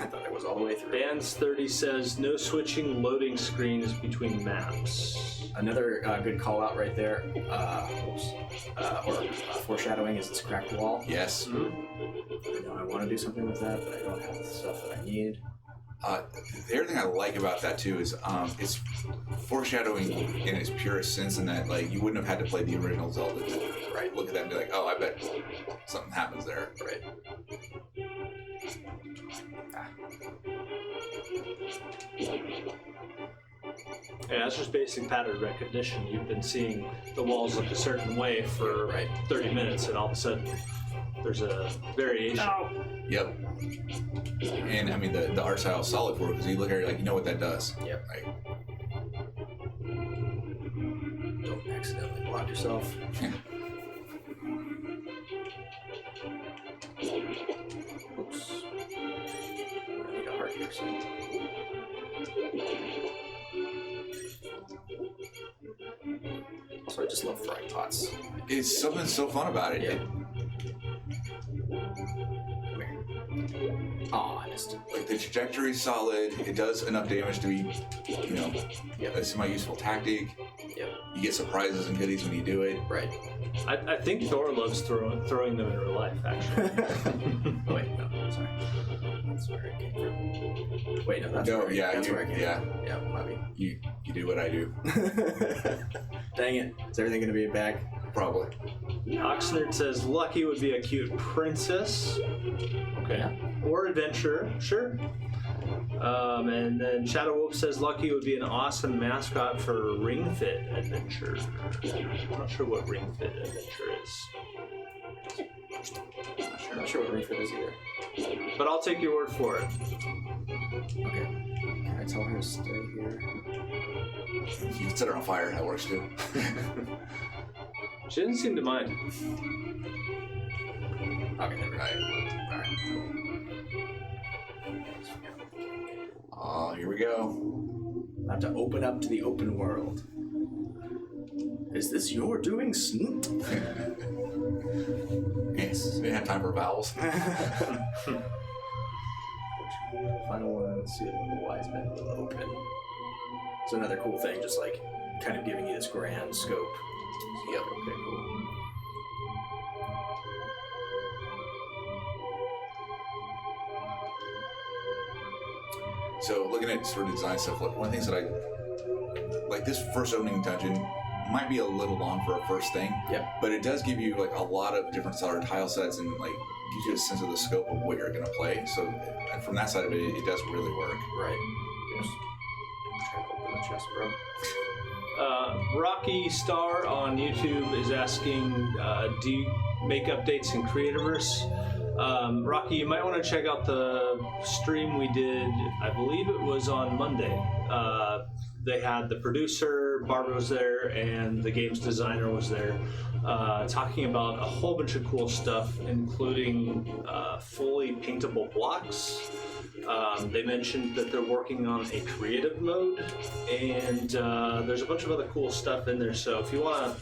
I thought it was all the way through. Bands30 says no switching loading screens between maps. Another good call out right there, foreshadowing is this cracked wall. Yes. I know I want to do something with that, but I don't have the stuff that I need. The other thing I like about that too is it's foreshadowing in its purest sense, in that like you wouldn't have had to play the original Zelda to right look at that and be like, oh, I bet something happens there. Right. Yeah, that's just basic pattern recognition. You've been seeing the walls look a certain way for 30 minutes, and all of a sudden there's a variation. Yep. And I mean the art style is solid for it, because you look at it like, you know what that does. Yep. Like, don't accidentally block yourself. Oops. I need a heart here soon. Also, I just love frying pots. it's something so fun about it. Yeah. Come here. Aw, I missed. Like the trajectory's solid. It does enough damage to be, you know, a semi-useful tactic. Yep. You get surprises and goodies when you do it. Right. I think Thor loves throwing them in real life, actually. Oh, wait, no, sorry. That's where it came from. Wait, no, that's No, where, yeah, that's you- where it came yeah. from. Yeah, maybe. You do what I do. Dang it. Is everything going to be a bag? Probably. Oxnard says Lucky would be a cute princess. Okay. Yeah. Or adventurer, sure. And then Shadow Wolf says Lucky would be an awesome mascot for Ring Fit Adventure. I'm not sure what Ring Fit Adventure is. I'm not sure what refit is either. But I'll take your word for it. Okay. Can I tell her to stay here? You can set her on fire. That works too. She doesn't seem to mind. Okay, never mind. Alright. Alright. Oh, here we go. I have to open up to the open world. Is this your doing, Snoop? Yes. We didn't have time for vowels. Final one, see if the wise men will open. So another cool thing, just like kind of giving you this grand scope. Yep, okay, cool. So looking at sort of design stuff, like one of the things that I like, this first opening dungeon might be a little long for a first thing. Yep. But it does give you like a lot of different sort of tile sets, and like gives you a sense of the scope of what you're gonna play. So and from that side of it, it does really work. Right. Yes. Try to open the chest, bro. Rocky Star on YouTube is asking, do you make updates in Creativerse? Rocky, you might want to check out the stream we did, I believe it was on Monday. They had the producer, Barbara was there, and the games designer was there, talking about a whole bunch of cool stuff, including fully paintable blocks. They mentioned that they're working on a creative mode, and there's a bunch of other cool stuff in there. So if you want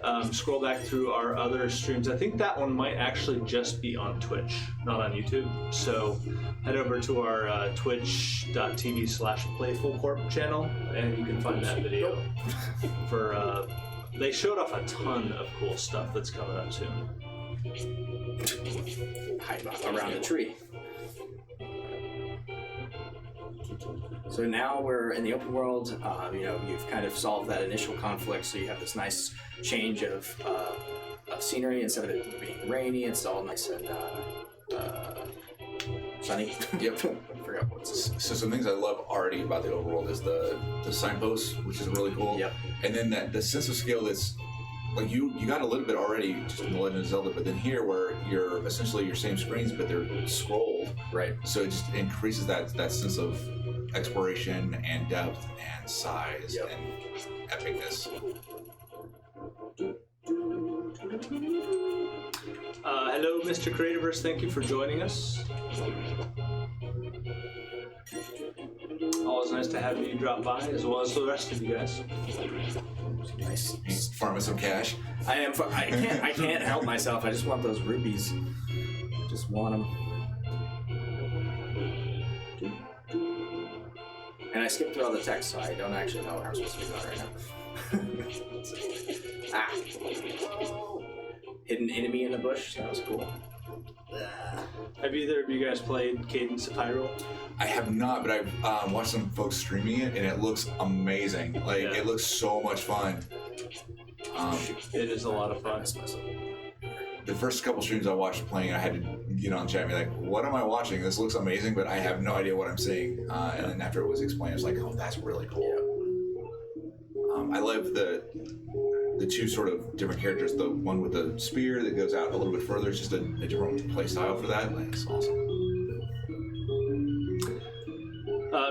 to scroll back through our other streams, I think that one might actually just be on Twitch, not on YouTube. So head over to our twitch.tv/playfulcorp channel, and you can find that video. For they showed off a ton of cool stuff that's coming up soon. Hide around the tree. So now we're in the open world. You've kind of solved that initial conflict, so you have this nice change of scenery. Instead of it being rainy, it's all nice and sunny. Yep. I forgot what's. So some things I love already about the overworld is the signposts, which is really cool. Yep. And then the sense of scale that's like you got a little bit already just in The Legend of Zelda, but then here where you're essentially your same screens, but they're scrolled. Right. So it just increases that sense of exploration and depth and size and epicness. Hello, Mr. Creativerse. Thank you for joining us. Always nice to have you drop by, as well as the rest of you guys. Nice. He's farming some cash. I am. I can't help myself. I just want those rubies. Just want them. And I skipped through all the text, so I don't actually know what I'm supposed to be doing right now. Hidden enemy in the bush. That was cool. Have either of you guys played Cadence of Hyrule? I have not, but I've watched some folks streaming it, and it looks amazing. Like, Yeah. it looks so much fun. It is a lot of fun. The first couple streams I watched playing it, I had to get on chat and be like, what am I watching? This looks amazing, but I have no idea what I'm seeing. And then after it was explained, I was like, oh, that's really cool. I love the two sort of different characters. The one with the spear that goes out a little bit further. It's just a different play style for that. Like, it's awesome.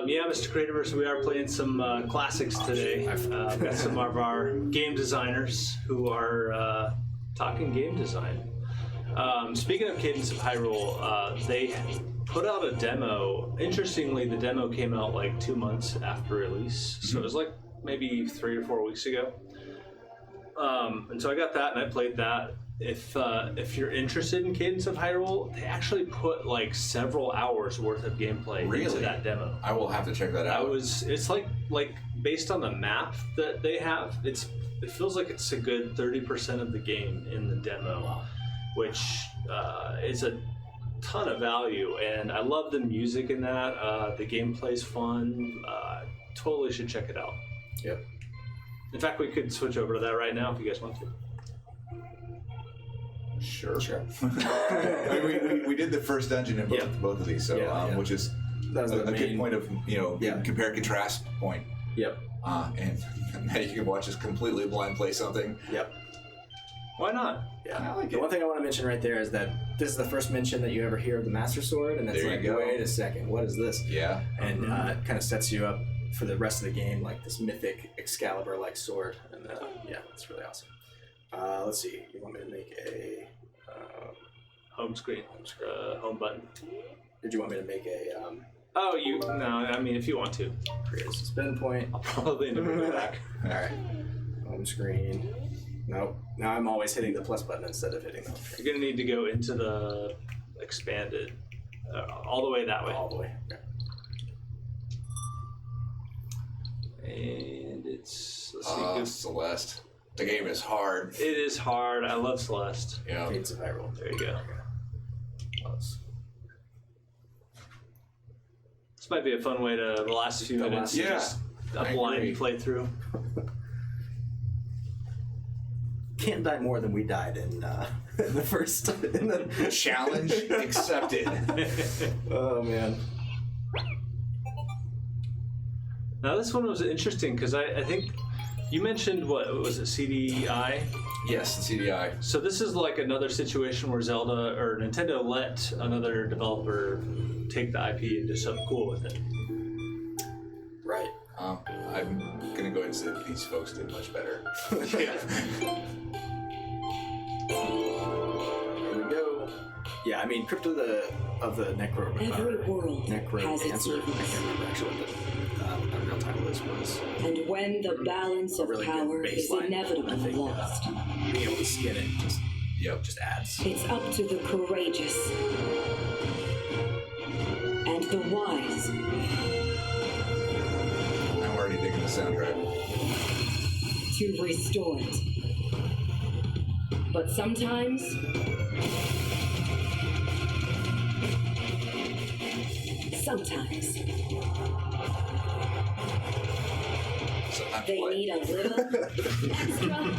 Yeah, Mr. Creatorverse, we are playing some classics today. Got some of our game designers who are talking game design. Speaking of Cadence of Hyrule, they put out a demo. Interestingly, the demo came out like 2 months after release, so it was like maybe 3 or 4 weeks ago. And so I got that and I played that. If you're interested in Cadence of Hyrule, they actually put like several hours worth of gameplay into that demo. I will have to check that out. It's like based on the map that they have, it feels like it's a good 30% of the game in the demo, which is a ton of value. And I love the music in that. The gameplay's fun. Totally should check it out. Yep. In fact, we could switch over to that right now if you guys want to. Sure. I mean, we did the first dungeon in both of these, so which is That's a the good main point of compare and contrast point. Yep. And now you can watch us completely blind play something. Yep. Why not? Yeah. I like the it. one thing I want to mention right there is that this is the first mention that you ever hear of the Master Sword, and it's There you like, go. wait a second, what is this? Yeah. And it kind of sets you up for the rest of the game, like this mythic Excalibur-like sword, and it's really awesome. Let's see. You want me to make a Home screen. Home button. Did you want me to make a Oh, no, I mean, if you want to. create a spin point? I'll probably end up moving back. All right. Home screen. Nope. Now I'm always hitting the plus button instead of hitting the home screen. You're going to need to go into the expanded, all the way that way. All the way. Okay. And let's see. Celeste. The game is hard. It is hard. I love Celeste. Yeah. Cadence of Hyrule. There you go. Close. This might be a fun way to the last few minutes. Yeah, Just a I blind agree. playthrough. Can't die more than we died in the first. Challenge accepted. Oh man. Now this one was interesting because I think you mentioned, what was it, CDI? Yes, the CDI. So this is like another situation where Zelda or Nintendo let another developer take the IP and do something cool with it. Right. I'm gonna go ahead and say that these folks did much better. Yeah. There we go. Yeah, I mean, Crypt of the Necro. Every world Necro has its Dancer. I limits. can't remember actually what the real title is. Was And when the balance of really good power is baseline. I inevitably think lost, being able to skin it just adds. it's up to the courageous and the wise I'm already digging the soundtrack. to restore it. But sometimes Sometimes they what? need a little extra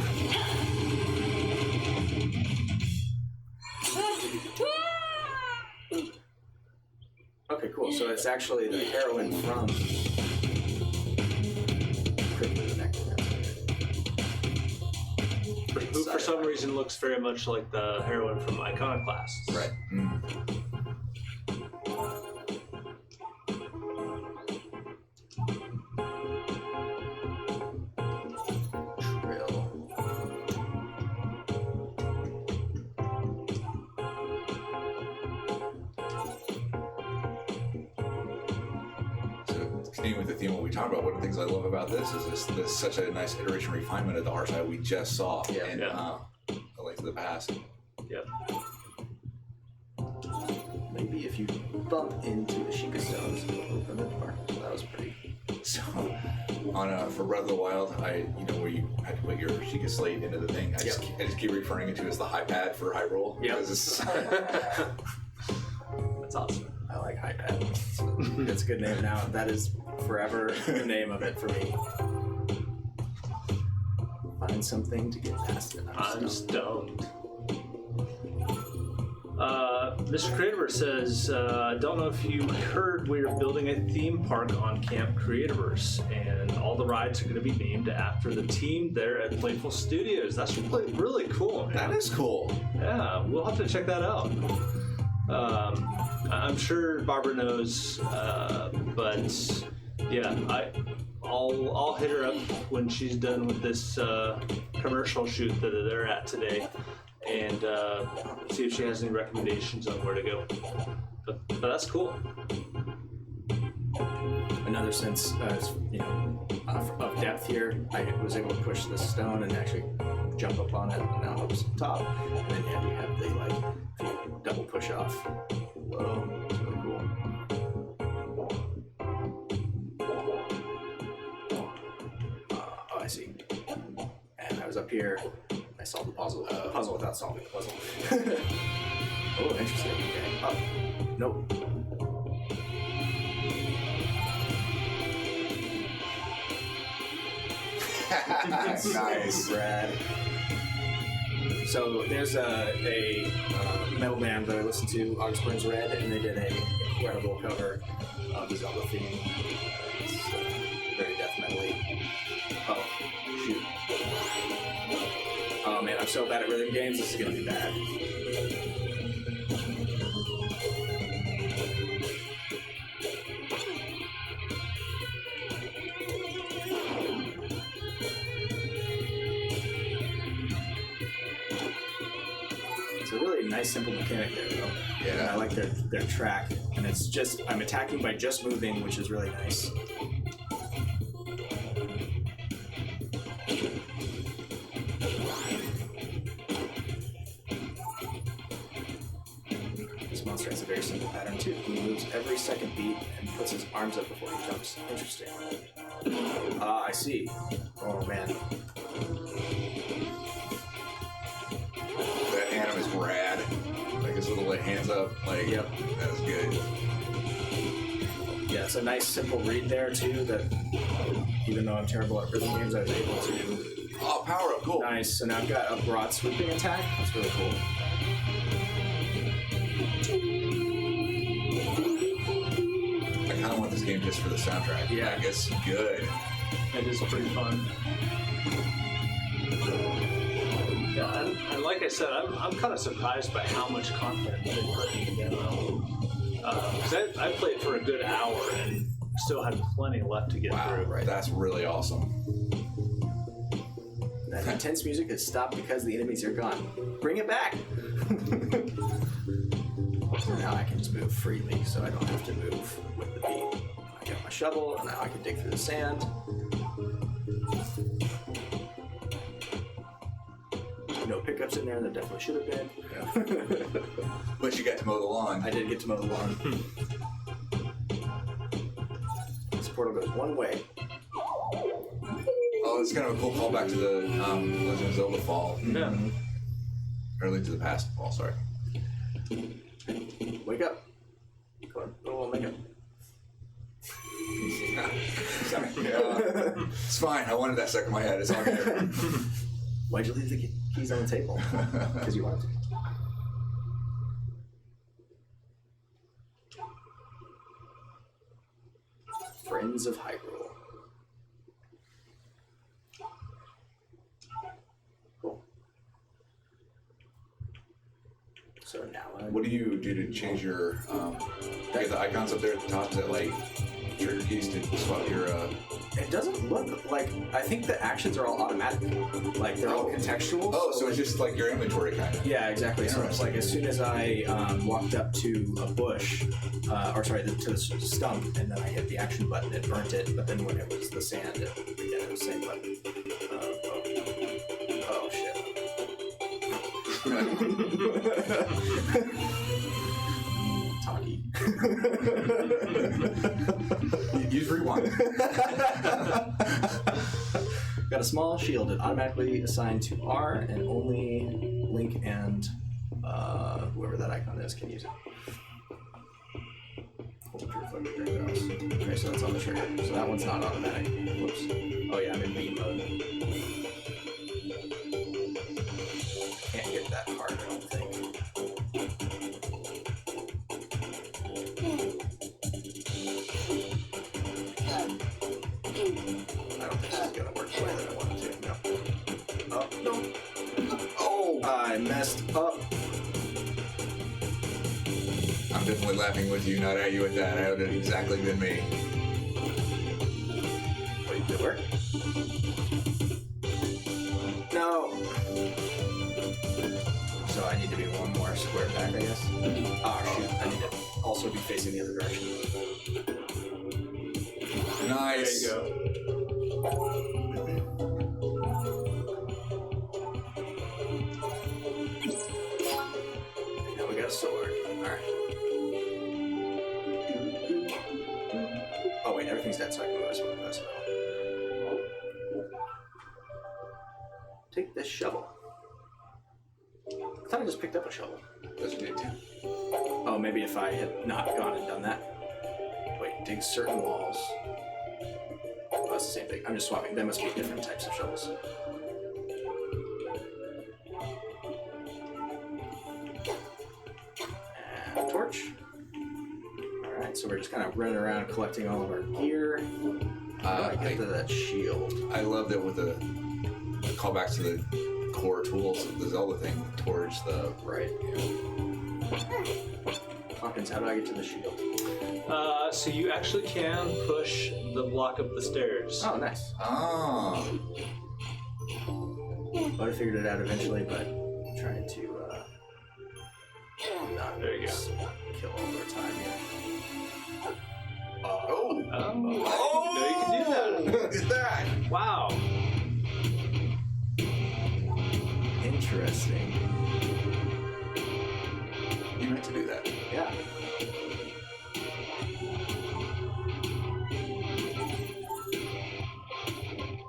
Okay, cool. So it's actually the heroine from Crypt of the Necro Dancer. Who for some reason looks very much like the heroine from Iconoclasts. Right. Trill. So continuing with the theme of what we talked about, one of the things I love about this is this such a nice iteration refinement of the art style we just saw Yeah. in Yeah. A Link to the Past. Yep. Maybe if you bump into the Sheikah stones, it'll open the door. So that was pretty So for Breath of the Wild, where you had to put your Sheikah Slate into the thing, I just keep referring it to as the high pad for Hyrule. Yep. That's awesome. I like iPad. It's a good name now. That is forever the name of it for me. Find something to get past it. I'm stoned. Mr. Creativer says, don't know if you heard we're building a theme park on Camp Creativerse, and all the rides are going to be named after the team there at Playful Studios. That's really cool, man. That is cool. Yeah, we'll have to check that out. I'm sure Barbara knows, but yeah, I'll hit her up when she's done with this commercial shoot that they're at today, and see if she has any recommendations on where to go. But that's cool. Another sense, of depth here. I was able to push this stone and actually jump up on it, and now up to the top. And then you have the double push off. Whoa, it's really cool. Oh, I see. And I was up here. I solved the puzzle without solving the puzzle. Oh, interesting. Okay. Oh, nope. Nice. Brad. So there's a metal band that I listen to, August Burns Red, and they did an incredible cover of the Zelda theme. It's very death metal-y. Oh, shoot. Oh man, I'm so bad at rhythm games, this is gonna be bad. It's a really nice, simple mechanic there, though. Yeah. And I like their track, and it's just, I'm attacking by just moving, which is really nice. This monster has a very simple pattern too. He moves every second beat and puts his arms up before he jumps. Interesting. Ah, I see. Oh man. That anim is rad. Like his little hands up. Like, Yep. That was good. Yeah, it's a nice simple read there too that even though I'm terrible at rhythm games, I was able to. Oh, power up, cool. Nice, so now I've got a broad swooping attack. That's really cool. I kind of want this game just for the soundtrack. Yeah. Like, it's good. It is pretty fun. Yeah, and like I said, I'm kind of surprised by how much content they put in the demo. Because I played for a good hour and still had plenty left to get Wow, through. right. That's really awesome. That intense music has stopped because the enemies are gone. Bring it back! So now I can just move freely, so I don't have to move with the beat. I got my shovel, and now I can dig through the sand. No pickups in there, there definitely should have been. Yeah. But you got to mow the lawn. I did get to mow the lawn. This portal goes one way. Oh, it's kind of a cool callback to the Legend of Zelda Fall. Yeah. Or Link to the Past Fall, sorry. Wake up. Come on, oh, wake up. Sorry. It's fine. I wanted that stuck in my head. It's on here. Why'd you leave the keys on the table? Because you wanted to. Friends of Hyrule. Cool. So now What do you do to change your get the icons up there at the top? Is that like trigger keys to swap your it doesn't look like, I think the actions are all automatic. Like they're all contextual. Oh, so it's just like your inventory kind of. Yeah, exactly. So it's like as soon as I walked up to a bush, to the stump, and then I hit the action button, it burnt it. But then when it was the sand, it was the same button. Oh shit. Talkie. Use 3-1. Got a small shield that automatically assigned to R, and only Link and whoever that icon is can use it. Hold to reflect the drink house. Okay, so that's on the trigger. So that one's not automatic. Whoops. Oh yeah, I'm in beam mode. Can't get that hard, I don't think. I don't think this is gonna work the way that I want it to. No. Oh, no. Oh, I messed up. I'm definitely laughing with you, not at you with that. That would have exactly been me. Wait, did it work? No. So I need to be one more square back, I guess. Oh shoot, I need to also be facing the other direction. Nice. There you go. Now we got a sword. Alright. Oh wait, everything's dead, so I can move. I suppose that's it. Take this shovel. I thought I just picked up a shovel. Doesn't need to. Oh, maybe if I had not gone and done that. Wait, dig certain walls. Oh, that's the same thing. I'm just swapping. There must be different types of shovels. And a torch. Alright, so we're just kind of running around collecting all of our gear. How do I get to that shield? I love that with the callbacks to the core tools of the Zelda thing, the torch, the Right. Hawkins, how do I get to the shield? So you actually can push the block up the stairs. Oh, nice. ah. I would have figured it out eventually, but I'm trying to not There you go. kill all our time here. Oh. Oh, no, you can do that. Look at that. Wow. Interesting. You meant to do that. Yeah.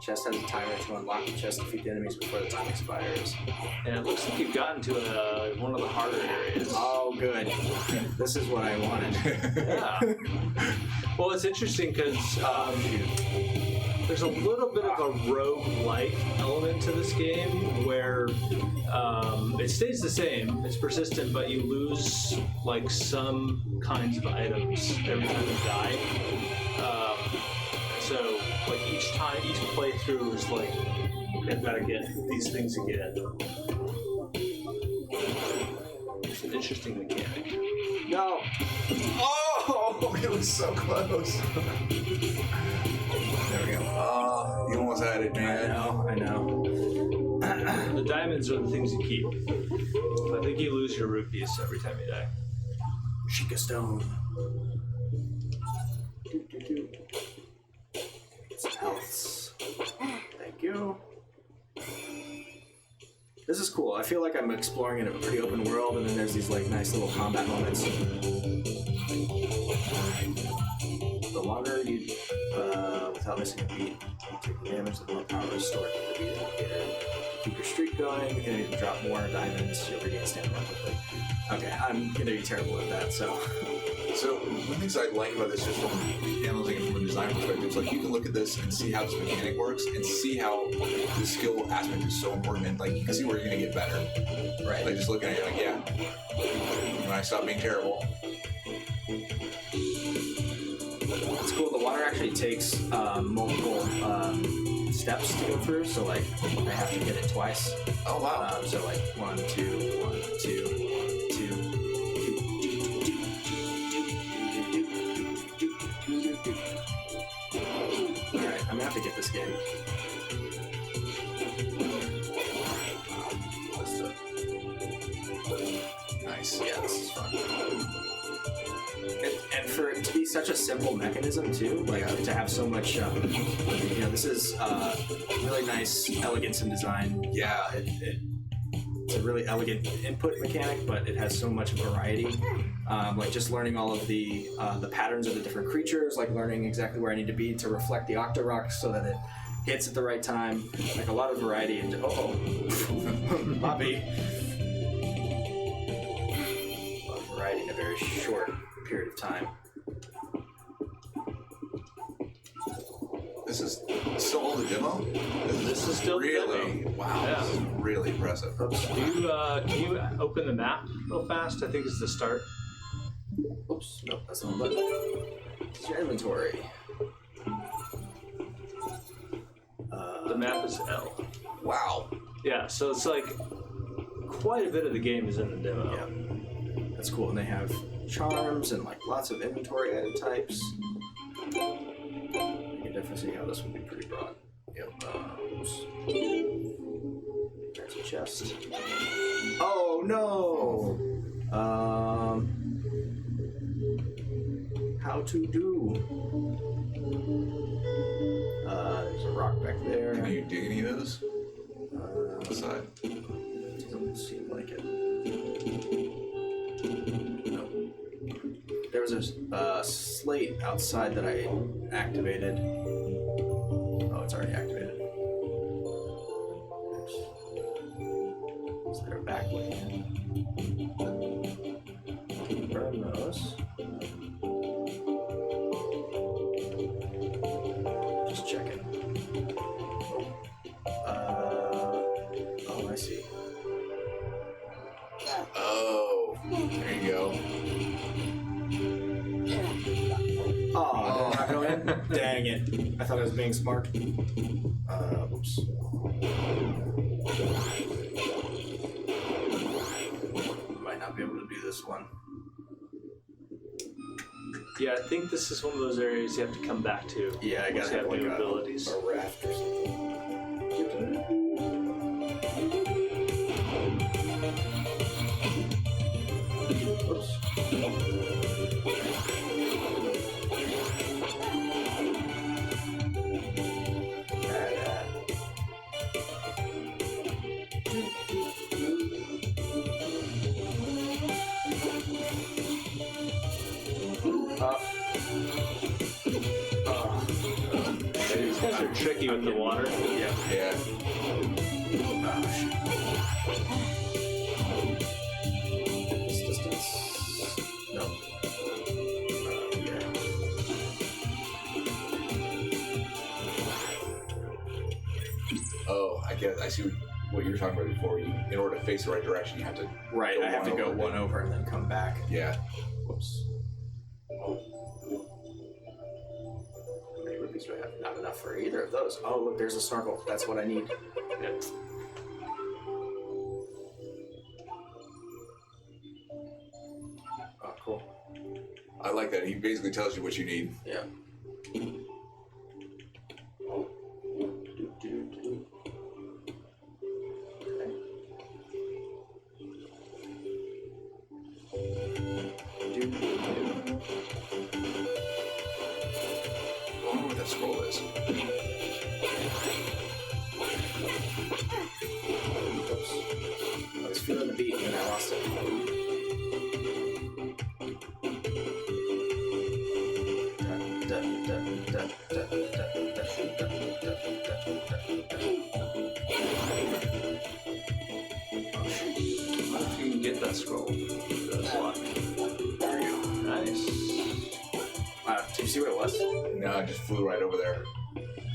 Chest has a timer to unlock the chest, defeat the enemies before the time expires. And it looks like you've gotten to one of the harder areas. Oh, good. This is what I wanted. Yeah. Well, it's interesting because there's a little bit of a rogue-like element to this game where it stays the same, it's persistent, but you lose like some kinds of items every time you die. So like each playthrough is like, okay, I've got to get these things again. It's an interesting mechanic. No! Oh, it was so close. There we go. Oh, you almost had it, man. I know. The diamonds are the things you keep. I think you lose your rupees every time you die. Sheikah Stone. Get some healths. Thank you. This is cool. I feel like I'm exploring in a pretty open world, and then there's these like nice little combat moments. The longer you, without missing a beat, you take the damage, the more power is stored in the beat indicator. Keep your streak going, and if you drop more diamonds, you'll regain stamina quickly. Okay, I'm gonna be terrible at that, so. So one of the things I like about this, just from analyzing it from a design perspective, is like you can look at this and see how this mechanic works, and see how the skill aspect is so important, and like you can see where you're gonna get better. Right. Like just looking at it, like yeah, when I stop being terrible. It's cool. The water actually takes multiple steps to go through, so like I have to hit it twice. Oh wow. So like 1, 2, 1, 2, 1, 2. Alright, I'm gonna have to get this game. Nice. Yeah, this is fun. And for it to be such a simple mechanism too, like to have so much, this is really nice elegance in design. Yeah. It's it's a really elegant input mechanic, but it has so much variety. Like just learning all of the patterns of the different creatures, like learning exactly where I need to be to reflect the Octorok so that it hits at the right time. Like a lot of variety. And Bobby. A lot of variety in a very short period of time. This is still all the demo? This is still the really, demo. wow, Yeah. this is really impressive. Can you open the map real fast? I think it's the start. Oops, nope, that's not button. It's your inventory. The map is L. Wow. Yeah, so it's like quite a bit of the game is in the demo. Yeah, that's cool. And they have charms and like lots of inventory item types. You can definitely see how this would be pretty broad. Yep. Oops. There's a chest. Oh no! How to do? There's a rock back there. Can you dig any of those? On the side? Doesn't seem like it. No. There was a slate outside that I activated. Oh, it's already activated. Is there a back way? Burn those. Just checking. Oh, I see. Oh, there you go. Oh, did I not go in? Dang it. I thought I was being smart. Oops. Might not be able to do this one. Yeah, I think this is one of those areas you have to come back to. Yeah, I once gotta you have like new abilities. a raft or something. Oops. These guys are tricky with the water. Yeah. Yeah. This distance. No. Yeah. Oh, I get it. I see what you were talking about before. In order to face the right direction, you have to. Right, Go I have to one go over. one over and then come back. Yeah. Whoops. Maybe rupees do I have? Not enough for either of those. Oh, look, there's a snorkel. That's what I need. Yep. Oh, cool. I like that. He basically tells you what you need. Yeah. I wonder what that scroll is. Oops. I was feeling the beat and then I lost it. If you can get that scroll. That's luck. There you go. Nice. Did you see what it was? No, it just flew right over there.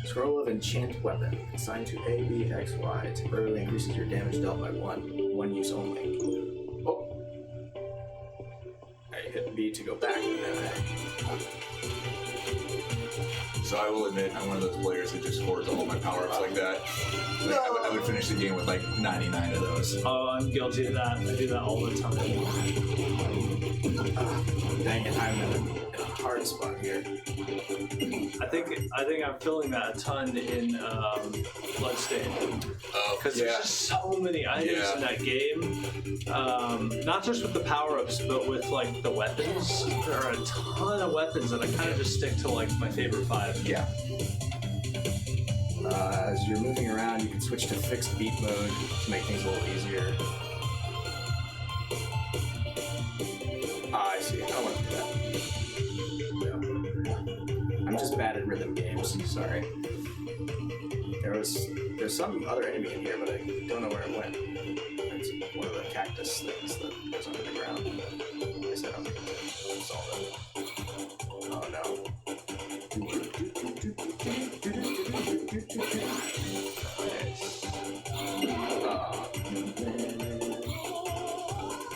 Scroll of Enchant Weapon. Assigned to A, B, X, Y. Temporarily increases your damage dealt by 1. One use only. Oh. I hit B to go back. And then So I will admit, I'm one of those players that just hoards all my power-ups like that. Like, I would finish the game with like 99 of those. Oh, I'm guilty of that. I do that all the time. dang it, I'm in a hard spot here. I think I'm feeling that a ton in Bloodstained. Oh, Because there's just so many items in that game. Not just with the power-ups, but with like the weapons. There are a ton of weapons, and I kind of just stick to like my favorite 5. Yeah. As you're moving around, you can switch to fixed beat mode to make things a little easier. added rhythm games. Sorry. There's some other enemy in here, but I don't know where it went. It's one of the cactus things that goes under the ground. I guess I don't think it's solve it. Oh no.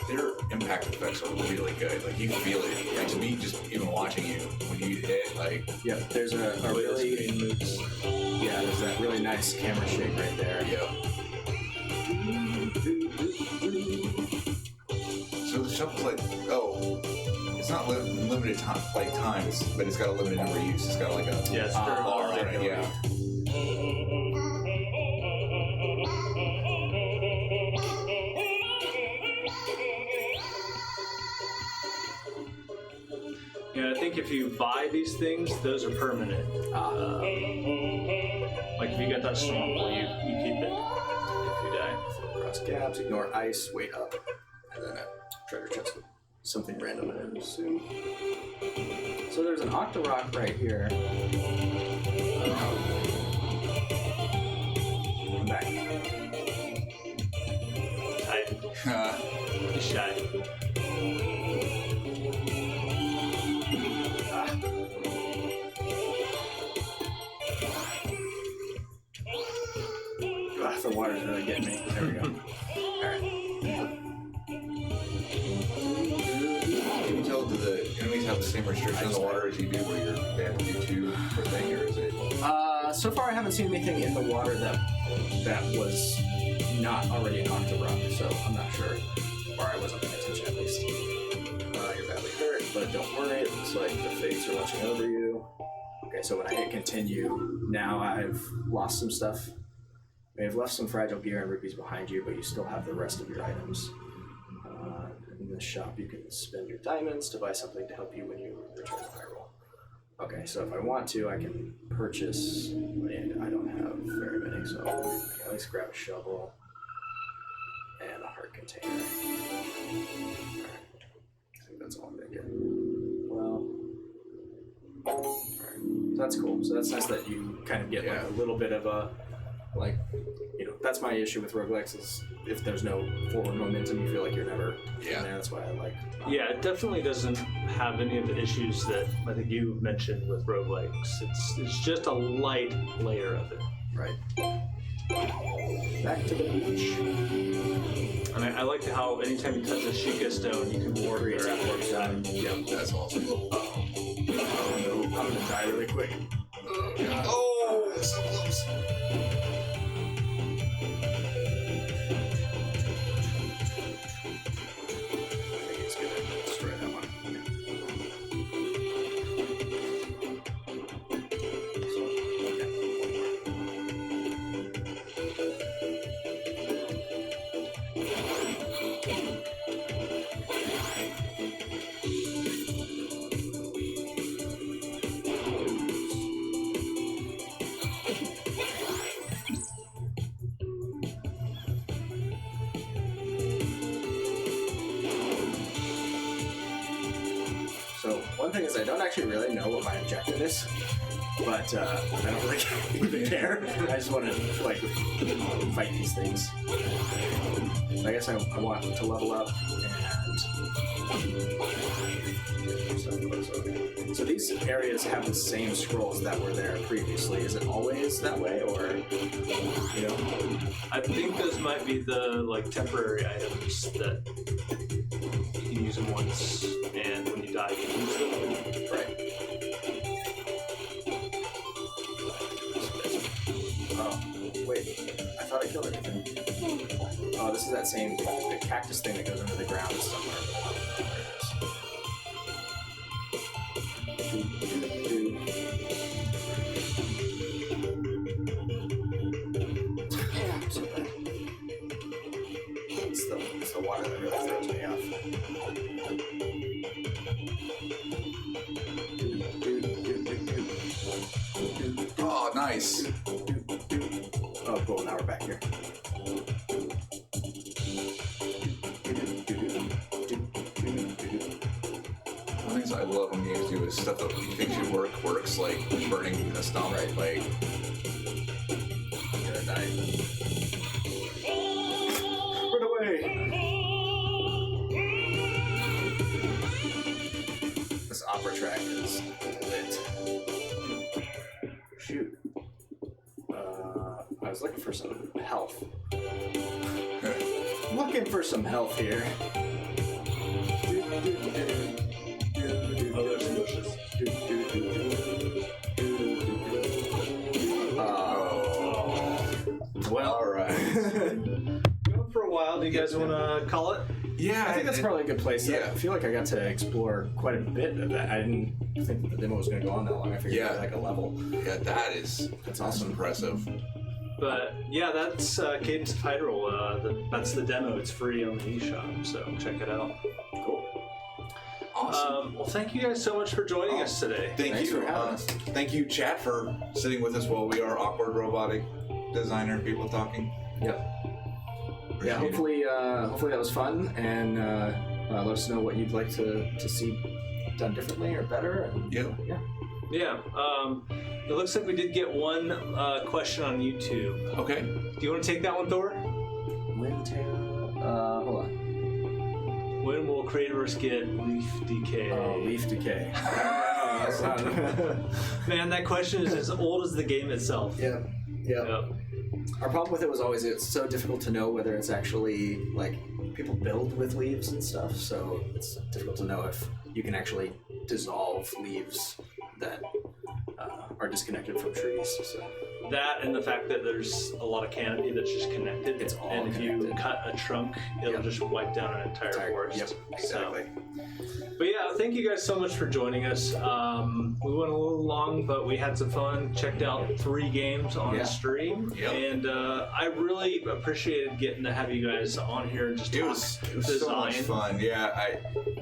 Their impact effects are really good. Like you feel it. Like to me, just even watching you when you hit, like Yeah, there's a really there's that really nice camera shake right there. yeah. So the shuffle's like, oh, it's not limited time, like times, but it's got a limited number of use. It's got like a Yeah, it's very bar on limited. it. Yeah. Yeah, I think if you buy these things, those are permanent. Like if you get that snorkel, you keep it if you die. Cross gaps, ignore ice, wait up, and then a treasure chest with something random in it, assume. So there's an Octorock right here. Come back. He's shy. The water's really getting me. There we go. Alright. Can you tell, do the enemies have the same restriction on the water as you do, where they have to do two per thing, or is it? So far I haven't seen anything in the water that was not already an Octorock, so I'm not sure. Or I wasn't paying attention at least. You're badly hurt, but don't worry, it looks like the fates are watching over you. Okay, so when I hit continue, now I've lost some stuff. You have left some fragile gear and rupees behind you, but you still have the rest of your items. In the shop, you can spend your diamonds to buy something to help you when you return to Hyrule. Okay, so if I want to, I can purchase, and I don't have very many, so I can at least grab a shovel and a heart container. Alright, I think that's all I'm gonna get. Well, alright, so that's cool. So that's nice that you kind of get like a little bit of a, like, you know, that's my issue with roguelikes is if there's no forward momentum, you feel like you're never in there. That's why I like. Yeah, it definitely doesn't have any of the issues that I think you mentioned with roguelikes. It's just a light layer of it. Right. Back to the beach. And I like how anytime you touch a Sheikah stone, you can ward Creates their a warp action. zone. Yeah, that's awesome. Oh no, I'm gonna die really quick. Oh, that's so close. So one thing is I don't actually really know what my objective is, but I don't really even care. I just want to like fight these things. I guess I want to level up and so these areas have the same scrolls that were there previously. Is it always that way, or you know? I think those might be the like temporary items that you can use them once, and when you die, you can use them. Right. Oh, wait. I thought I killed everything. Oh, this is that same the cactus thing that goes under the ground somewhere. There it is. It's the water that really throws me off. Oh, nice. Oh, cool. Now we're back here. I I love when games do is stuff that you think should works, like burning a stump. Right. Like, You're gonna die. run away. This opera track is lit. Shoot. I was looking for some health. Looking for some health here. Oh, there's some bushes. Well, All right. Going for a while. Do you guys want to call it? Yeah, I think that's probably a good place. Yeah. I feel like I got to explore quite a bit of that. I didn't think that the demo was going to go on that long. I figured Yeah. it was like a level. Yeah, that's awesome. impressive. But yeah, that's Cadence of Hyrule. That's the demo. It's free on the eShop, so check it out. Cool. Awesome. Well, thank you guys so much for joining us today. Thank Thanks you. for having us. Thank you, Chad, for sitting with us while we are awkward robotic designer people talking. Yep. Appreciate Yeah, it. hopefully that was fun, and let us know what you'd like to see done differently or better. And, Yep. Yeah. Yeah. It looks like we did get one question on YouTube. Okay. Do you want to take that one, Thor? Hold on. When will creators get leaf decay? Leaf decay. That's not- Man, that question is as old as the game itself. Yeah. Yeah. Yep. Our problem with it was always it's so difficult to know whether it's actually like people build with leaves and stuff. So it's difficult to know if you can actually dissolve leaves that are disconnected from trees. So That and the fact that there's a lot of canopy that's just connected. It's all and if you connected. cut a trunk, it'll Yep. just wipe down an entire forest. Yep. Exactly. But yeah, thank you guys so much for joining us. We went a little long, but we had some fun. Checked out 3 games on Yeah. stream, Yep. and I really appreciated getting to have you guys on here and just It talk was so design. much fun. Yeah,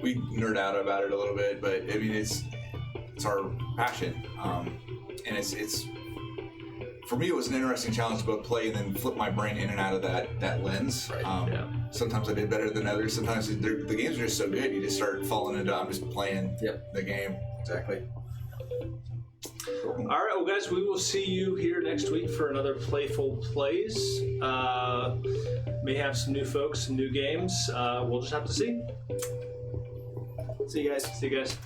we nerd out about it a little bit, but I mean it's our passion, and it's for me it was an interesting challenge to both play and then flip my brain in and out of that lens. Right. Yeah. Sometimes I did better than others. Sometimes the games are just so good, you just start falling into I'm just playing the game. Exactly. All right, well, guys, we will see you here next week for another Playful Plays. May have some new folks, some new games. We'll just have to see. See you guys. See you guys.